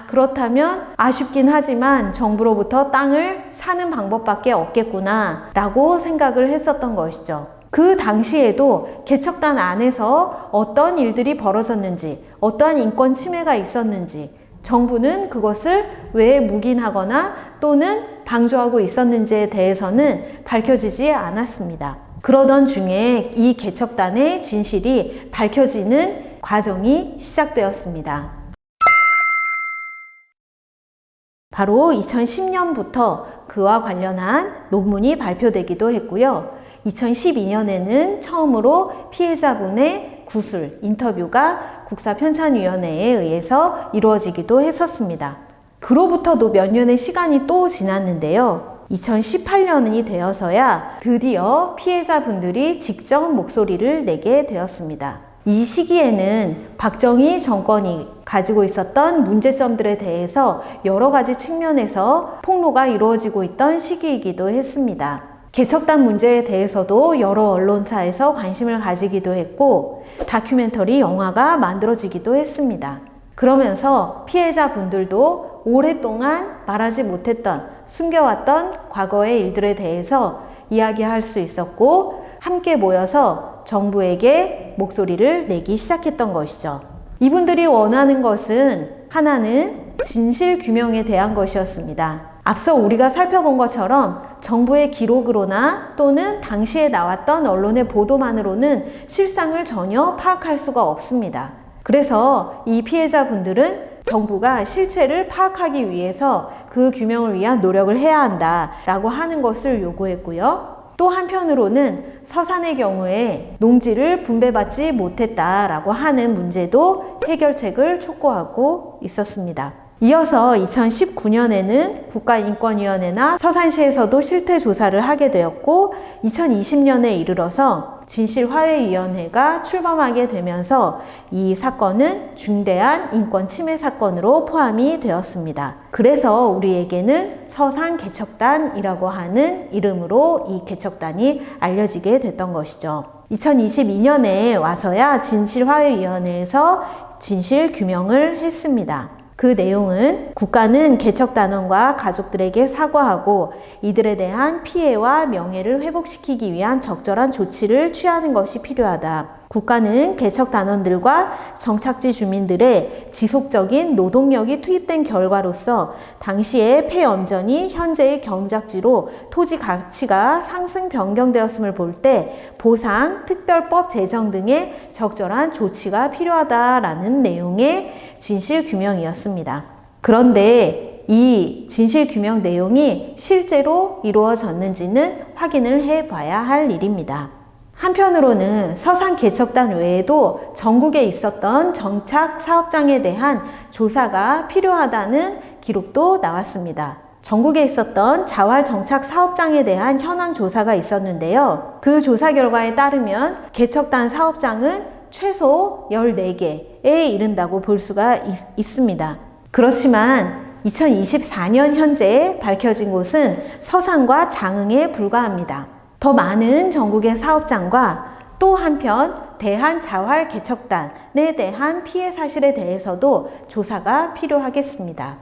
그렇다면 아쉽긴 하지만 정부로부터 땅을 사는 방법밖에 없겠구나 라고 생각을 했었던 것이죠. 그 당시에도 개척단 안에서 어떤 일들이 벌어졌는지, 어떠한 인권 침해가 있었는지, 정부는 그것을 왜 묵인하거나 또는 방조하고 있었는지에 대해서는 밝혀지지 않았습니다. 그러던 중에 이 개척단의 진실이 밝혀지는 과정이 시작되었습니다. 바로 2010년부터 그와 관련한 논문이 발표되기도 했고요. 2012년에는 처음으로 피해자분의 구술, 인터뷰가 국사편찬위원회에 의해서 이루어지기도 했었습니다. 그로부터도 몇 년의 시간이 또 지났는데요. 2018년이 되어서야 드디어 피해자분들이 직접 목소리를 내게 되었습니다. 이 시기에는 박정희 정권이 가지고 있었던 문제점들에 대해서 여러 가지 측면에서 폭로가 이루어지고 있던 시기이기도 했습니다. 개척단 문제에 대해서도 여러 언론사에서 관심을 가지기도 했고 다큐멘터리 영화가 만들어지기도 했습니다. 그러면서 피해자분들도 오랫동안 말하지 못했던, 숨겨왔던 과거의 일들에 대해서 이야기할 수 있었고 함께 모여서 정부에게 목소리를 내기 시작했던 것이죠. 이분들이 원하는 것은 하나는 진실 규명에 대한 것이었습니다. 앞서 우리가 살펴본 것처럼 정부의 기록으로나 또는 당시에 나왔던 언론의 보도만으로는 실상을 전혀 파악할 수가 없습니다. 그래서 이 피해자분들은 정부가 실체를 파악하기 위해서 그 규명을 위한 노력을 해야 한다라고 하는 것을 요구했고요. 또 한편으로는 서산의 경우에 농지를 분배받지 못했다라고 하는 문제도 해결책을 촉구하고 있었습니다. 이어서 2019년에는 국가인권위원회나 서산시에서도 실태 조사를 하게 되었고 2020년에 이르러서 진실화해위원회가 출범하게 되면서 이 사건은 중대한 인권 침해 사건으로 포함이 되었습니다. 그래서 우리에게는 서산 개척단이라고 하는 이름으로 이 개척단이 알려지게 됐던 것이죠. 2022년에 와서야 진실화해위원회에서 진실 규명을 했습니다. 그 내용은 국가는 개척단원과 가족들에게 사과하고 이들에 대한 피해와 명예를 회복시키기 위한 적절한 조치를 취하는 것이 필요하다. 국가는 개척단원들과 정착지 주민들의 지속적인 노동력이 투입된 결과로서 당시의 폐엄전이 현재의 경작지로 토지 가치가 상승 변경되었음을 볼 때 보상, 특별법 제정 등의 적절한 조치가 필요하다라는 내용의 진실규명이었습니다. 그런데 이 진실규명 내용이 실제로 이루어졌는지는 확인을 해봐야 할 일입니다. 한편으로는 서산 개척단 외에도 전국에 있었던 정착 사업장에 대한 조사가 필요하다는 기록도 나왔습니다. 전국에 있었던 자활 정착 사업장에 대한 현황 조사가 있었는데요. 그 조사 결과에 따르면 개척단 사업장은 최소 14개에 이른다고 볼 수가 있습니다. 그렇지만 2024년 현재 밝혀진 곳은 서산과 장흥에 불과합니다. 더 많은 전국의 사업장과 또 한편 대한자활 개척단에 대한 피해 사실에 대해서도 조사가 필요하겠습니다.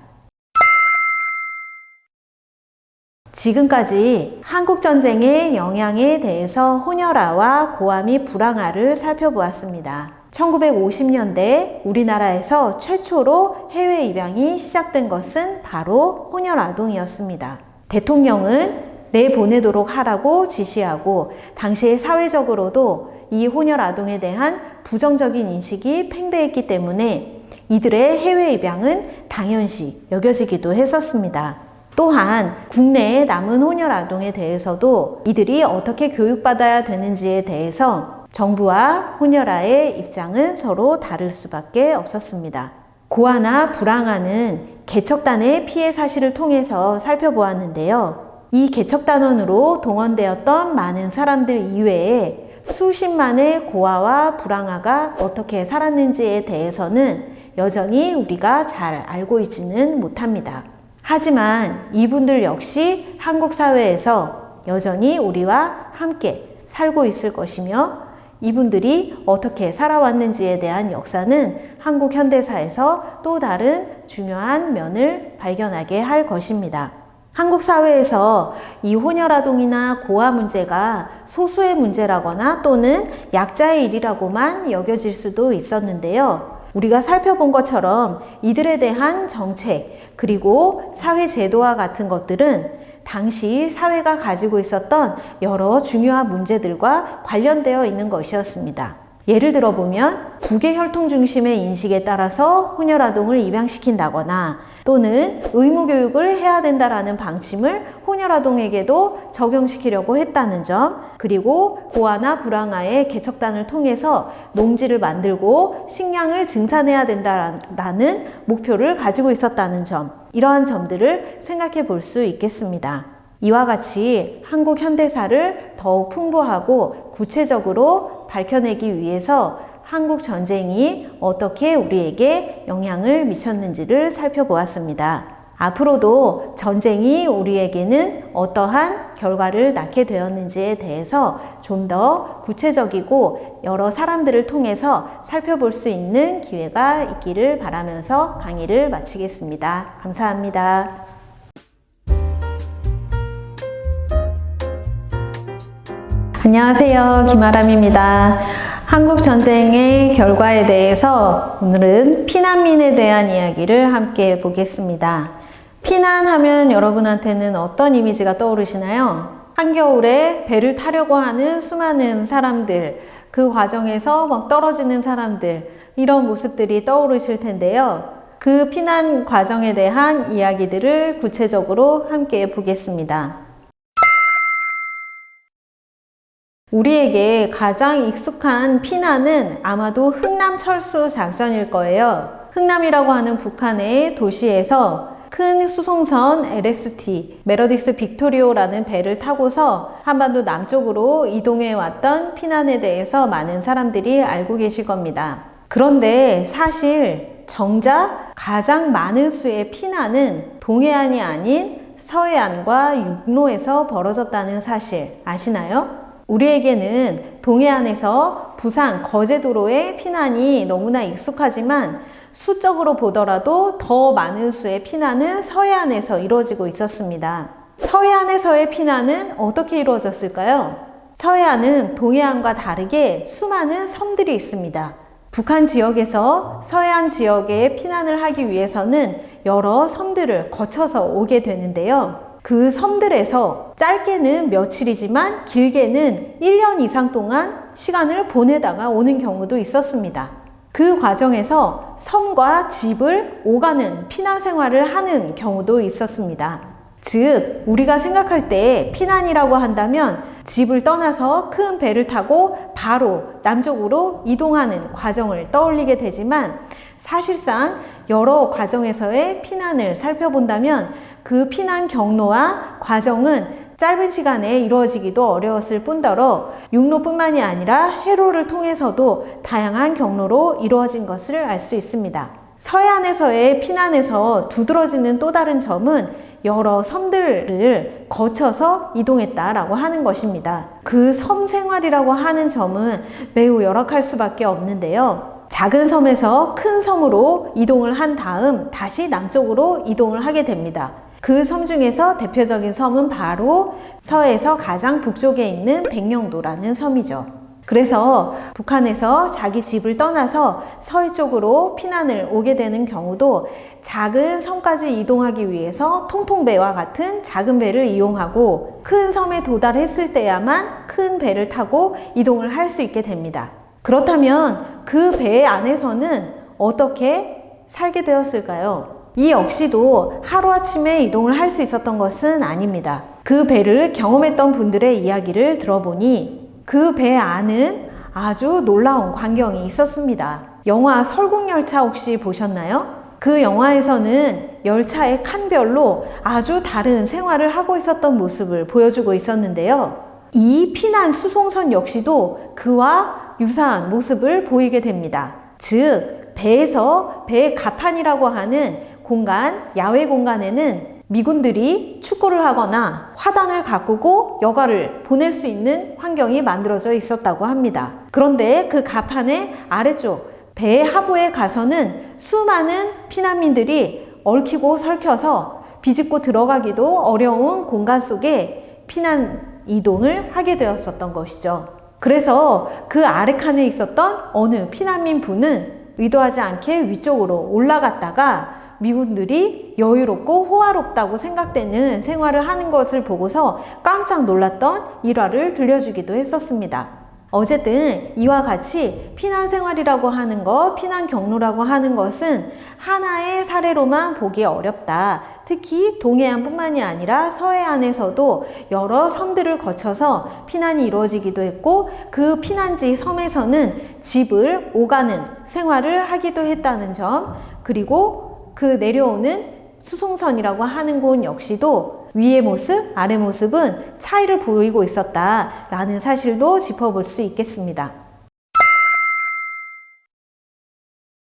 지금까지 한국전쟁의 영향에 대해서 혼혈아와 고아및 불황아를 살펴보았습니다. 1950년대 우리나라에서 최초로 해외 입양이 시작된 것은 바로 혼혈아동이었습니다. 대통령은 내보내도록 하라고 지시하고 당시에 사회적으로도 이 혼혈아동에 대한 부정적인 인식이 팽배했기 때문에 이들의 해외 입양은 당연시 여겨지기도 했었습니다. 또한 국내에 남은 혼혈아동에 대해서도 이들이 어떻게 교육받아야 되는지에 대해서 정부와 혼혈아의 입장은 서로 다를 수밖에 없었습니다. 고아나 불황아는 개척단의 피해 사실을 통해서 살펴보았는데요. 이 개척단원으로 동원되었던 많은 사람들 이외에 수십만의 고아와 불황아가 어떻게 살았는지에 대해서는 여전히 우리가 잘 알고 있지는 못합니다. 하지만 이분들 역시 한국 사회에서 여전히 우리와 함께 살고 있을 것이며 이분들이 어떻게 살아왔는지에 대한 역사는 한국 현대사에서 또 다른 중요한 면을 발견하게 할 것입니다. 한국 사회에서 이 혼혈아동이나 고아 문제가 소수의 문제라거나 또는 약자의 일이라고만 여겨질 수도 있었는데요. 우리가 살펴본 것처럼 이들에 대한 정책 그리고 사회 제도와 같은 것들은 당시 사회가 가지고 있었던 여러 중요한 문제들과 관련되어 있는 것이었습니다. 예를 들어보면 국외혈통 중심의 인식에 따라서 혼혈아동을 입양시킨다거나 또는 의무교육을 해야 된다라는 방침을 혼혈아동에게도 적용시키려고 했다는 점, 그리고 고아나 불황아의 개척단을 통해서 농지를 만들고 식량을 증산해야 된다라는 목표를 가지고 있었다는 점, 이러한 점들을 생각해 볼 수 있겠습니다. 이와 같이 한국 현대사를 더욱 풍부하고 구체적으로 밝혀내기 위해서 한국 전쟁이 어떻게 우리에게 영향을 미쳤는지를 살펴보았습니다. 앞으로도 전쟁이 우리에게는 어떠한 결과를 낳게 되었는지에 대해서 좀 더 구체적이고 여러 사람들을 통해서 살펴볼 수 있는 기회가 있기를 바라면서 강의를 마치겠습니다. 감사합니다. 안녕하세요. 김아람입니다. 한국 전쟁의 결과에 대해서 오늘은 피난민에 대한 이야기를 함께 보겠습니다. 피난하면 여러분한테는 어떤 이미지가 떠오르시나요? 한겨울에 배를 타려고 하는 수많은 사람들, 그 과정에서 막 떨어지는 사람들, 이런 모습들이 떠오르실 텐데요. 그 피난 과정에 대한 이야기들을 구체적으로 함께 보겠습니다. 우리에게 가장 익숙한 피난은 아마도 흥남 철수 작전일 거예요. 흥남이라고 하는 북한의 도시에서 큰 수송선 LST, 메로디스 빅토리오라는 배를 타고서 한반도 남쪽으로 이동해 왔던 피난에 대해서 많은 사람들이 알고 계실 겁니다. 그런데 사실 정작 가장 많은 수의 피난은 동해안이 아닌 서해안과 육로에서 벌어졌다는 사실 아시나요? 우리에게는 동해안에서 부산, 거제도로의 피난이 너무나 익숙하지만 수적으로 보더라도 더 많은 수의 피난은 서해안에서 이루어지고 있었습니다. 서해안에서의 피난은 어떻게 이루어졌을까요? 서해안은 동해안과 다르게 수많은 섬들이 있습니다. 북한 지역에서 서해안 지역에 피난을 하기 위해서는 여러 섬들을 거쳐서 오게 되는데요. 그 섬들에서 짧게는 며칠이지만 길게는 1년 이상 동안 시간을 보내다가 오는 경우도 있었습니다. 그 과정에서 섬과 집을 오가는 피난 생활을 하는 경우도 있었습니다. 즉, 우리가 생각할 때 피난이라고 한다면 집을 떠나서 큰 배를 타고 바로 남쪽으로 이동하는 과정을 떠올리게 되지만 사실상 여러 과정에서의 피난을 살펴본다면 그 피난 경로와 과정은 짧은 시간에 이루어지기도 어려웠을 뿐더러 육로뿐만이 아니라 해로를 통해서도 다양한 경로로 이루어진 것을 알 수 있습니다. 서해안에서의 피난에서 두드러지는 또 다른 점은 여러 섬들을 거쳐서 이동했다라고 하는 것입니다. 그 섬 생활이라고 하는 점은 매우 열악할 수밖에 없는데요. 작은 섬에서 큰 섬으로 이동을 한 다음 다시 남쪽으로 이동을 하게 됩니다. 그 섬 중에서 대표적인 섬은 바로 서해에서 가장 북쪽에 있는 백령도라는 섬이죠. 그래서 북한에서 자기 집을 떠나서 서해 쪽으로 피난을 오게 되는 경우도 작은 섬까지 이동하기 위해서 통통배와 같은 작은 배를 이용하고 큰 섬에 도달했을 때야만 큰 배를 타고 이동을 할 수 있게 됩니다. 그렇다면 그 배 안에서는 어떻게 살게 되었을까요? 이 역시도 하루아침에 이동을 할 수 있었던 것은 아닙니다. 그 배를 경험했던 분들의 이야기를 들어보니 그 배 안은 아주 놀라운 광경이 있었습니다. 영화 설국열차 혹시 보셨나요? 그 영화에서는 열차의 칸별로 아주 다른 생활을 하고 있었던 모습을 보여주고 있었는데요. 이 피난 수송선 역시도 그와 유사한 모습을 보이게 됩니다. 즉, 배에서 배 갑판이라고 하는 공간, 야외 공간에는 미군들이 축구를 하거나 화단을 가꾸고 여가를 보낼 수 있는 환경이 만들어져 있었다고 합니다. 그런데 그 갑판의 아래쪽 배 하부에 가서는 수많은 피난민들이 얽히고 설켜서 비집고 들어가기도 어려운 공간 속에 피난 이동을 하게 되었었던 것이죠. 그래서 그 아래 칸에 있었던 어느 피난민 분은 의도하지 않게 위쪽으로 올라갔다가 미군들이 여유롭고 호화롭다고 생각되는 생활을 하는 것을 보고서 깜짝 놀랐던 일화를 들려주기도 했었습니다. 어쨌든 이와 같이 피난 생활이라고 하는 것, 피난 경로라고 하는 것은 하나의 사례로만 보기 어렵다. 특히 동해안뿐만이 아니라 서해안에서도 여러 섬들을 거쳐서 피난이 이루어지기도 했고 그 피난지 섬에서는 집을 오가는 생활을 하기도 했다는 점, 그리고 그 내려오는 수송선이라고 하는 곳 역시도 위의 모습, 아래 모습은 차이를 보이고 있었다라는 사실도 짚어볼 수 있겠습니다.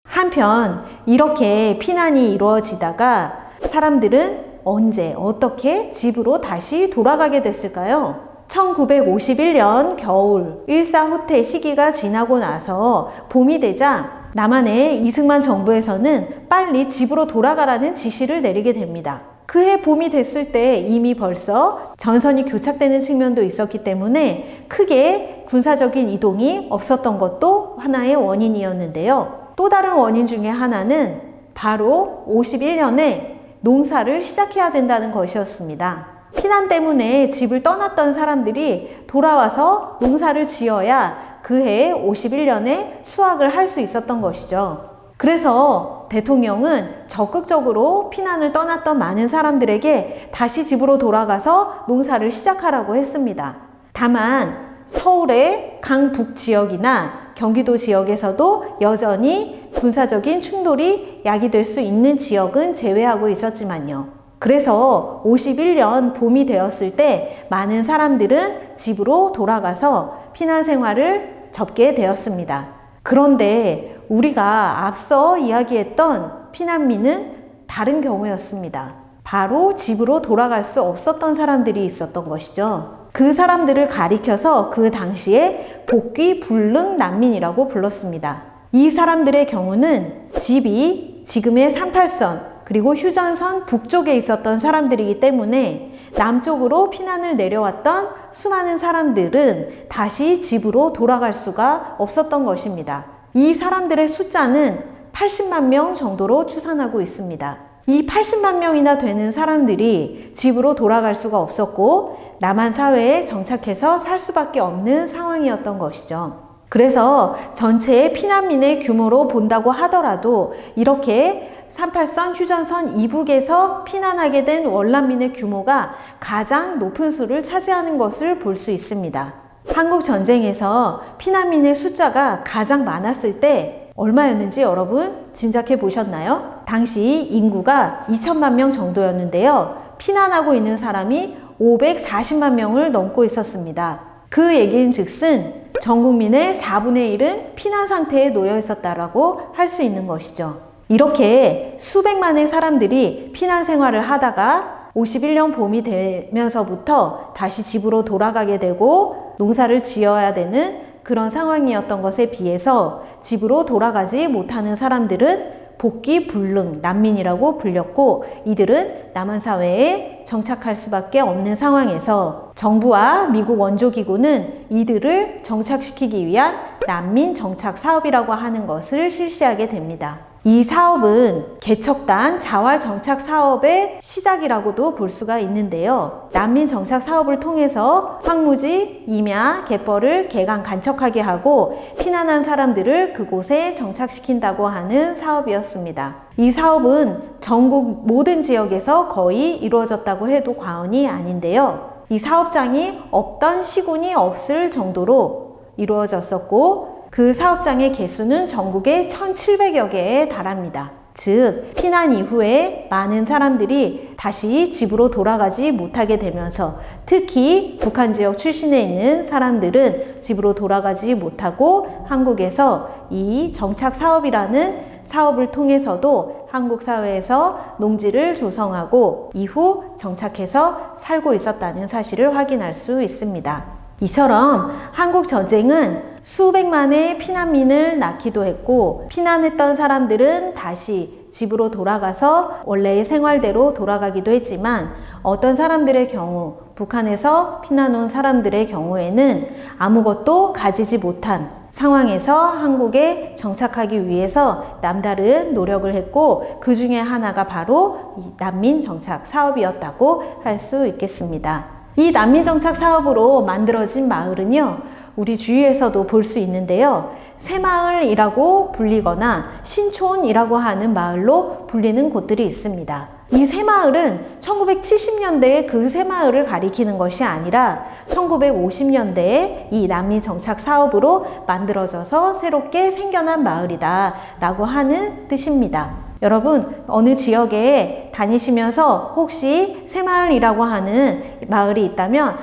한편 이렇게 피난이 이루어지다가 사람들은 언제 어떻게 집으로 다시 돌아가게 됐을까요? 1951년 겨울 일사후퇴 시기가 지나고 나서 봄이 되자 남한의 이승만 정부에서는 빨리 집으로 돌아가라는 지시를 내리게 됩니다. 그해 봄이 됐을 때 이미 벌써 전선이 교착되는 측면도 있었기 때문에 크게 군사적인 이동이 없었던 것도 하나의 원인이었는데요. 또 다른 원인 중에 하나는 바로 51년에 농사를 시작해야 된다는 것이었습니다. 피난 때문에 집을 떠났던 사람들이 돌아와서 농사를 지어야 그해 51년에 수확을 할 수 있었던 것이죠. 그래서 대통령은 적극적으로 피난을 떠났던 많은 사람들에게 다시 집으로 돌아가서 농사를 시작하라고 했습니다. 다만 서울의 강북 지역이나 경기도 지역에서도 여전히 군사적인 충돌이 야기될 수 있는 지역은 제외하고 있었지만요. 그래서 51년 봄이 되었을 때 많은 사람들은 집으로 돌아가서 피난 생활을 접게 되었습니다. 그런데 우리가 앞서 이야기했던 피난민은 다른 경우였습니다. 바로 집으로 돌아갈 수 없었던 사람들이 있었던 것이죠. 그 사람들을 가리켜서 그 당시에 복귀 불능 난민이라고 불렀습니다. 이 사람들의 경우는 집이 지금의 38선 그리고 휴전선 북쪽에 있었던 사람들이기 때문에 남쪽으로 피난을 내려왔던 수많은 사람들은 다시 집으로 돌아갈 수가 없었던 것입니다. 이 사람들의 숫자는 80만 명 정도로 추산하고 있습니다. 이 80만 명이나 되는 사람들이 집으로 돌아갈 수가 없었고 남한 사회에 정착해서 살 수밖에 없는 상황이었던 것이죠. 그래서 전체의 피난민의 규모로 본다고 하더라도 이렇게 38선 휴전선 이북에서 피난하게 된 월남민의 규모가 가장 높은 수를 차지하는 것을 볼 수 있습니다. 한국 전쟁에서 피난민의 숫자가 가장 많았을 때 얼마였는지 여러분 짐작해 보셨나요? 당시 인구가 2천만 명 정도였는데요. 피난하고 있는 사람이 540만 명을 넘고 있었습니다. 그 얘기는 즉슨 전 국민의 4분의 1은 피난 상태에 놓여 있었다라고 할 수 있는 것이죠. 이렇게 수백만의 사람들이 피난 생활을 하다가 51년 봄이 되면서부터 다시 집으로 돌아가게 되고 농사를 지어야 되는 그런 상황이었던 것에 비해서 집으로 돌아가지 못하는 사람들은 복귀 불능 난민이라고 불렸고 이들은 남한 사회에 정착할 수밖에 없는 상황에서 정부와 미국 원조기구는 이들을 정착시키기 위한 난민 정착 사업이라고 하는 것을 실시하게 됩니다. 이 사업은 개척단 자활 정착 사업의 시작이라고도 볼 수가 있는데요. 난민 정착 사업을 통해서 황무지, 임야, 갯벌을 개간 간척하게 하고 피난한 사람들을 그곳에 정착시킨다고 하는 사업이었습니다. 이 사업은 전국 모든 지역에서 거의 이루어졌다고 해도 과언이 아닌데요. 이 사업장이 없던 시군이 없을 정도로 이루어졌었고 그 사업장의 개수는 전국에 1,700여 개에 달합니다. 즉, 피난 이후에 많은 사람들이 다시 집으로 돌아가지 못하게 되면서 특히 북한 지역 출신에 있는 사람들은 집으로 돌아가지 못하고 한국에서 이 정착 사업이라는 사업을 통해서도 한국 사회에서 농지를 조성하고 이후 정착해서 살고 있었다는 사실을 확인할 수 있습니다. 이처럼 한국 전쟁은 수백만의 피난민을 낳기도 했고 피난했던 사람들은 다시 집으로 돌아가서 원래의 생활대로 돌아가기도 했지만 어떤 사람들의 경우 북한에서 피난 온 사람들의 경우에는 아무것도 가지지 못한 상황에서 한국에 정착하기 위해서 남다른 노력을 했고 그 중에 하나가 바로 이 난민 정착 사업이었다고 할 수 있겠습니다. 이 난민 정착 사업으로 만들어진 마을은요, 우리 주위에서도 볼 수 있는데요. 새마을이라고 불리거나 신촌이라고 하는 마을로 불리는 곳들이 있습니다. 이 새마을은 1970년대에 그 새마을을 가리키는 것이 아니라 1950년대에 이 난민 정착 사업으로 만들어져서 새롭게 생겨난 마을이다 라고 하는 뜻입니다. 여러분, 어느 지역에 다니시면서 혹시 새마을이라고 하는 마을이 있다면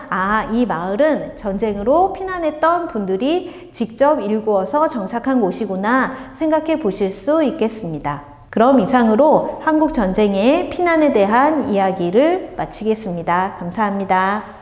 이 마을은 전쟁으로 피난했던 분들이 직접 일구어서 정착한 곳이구나 생각해 보실 수 있겠습니다. 그럼 이상으로 한국 전쟁의 피난에 대한 이야기를 마치겠습니다. 감사합니다.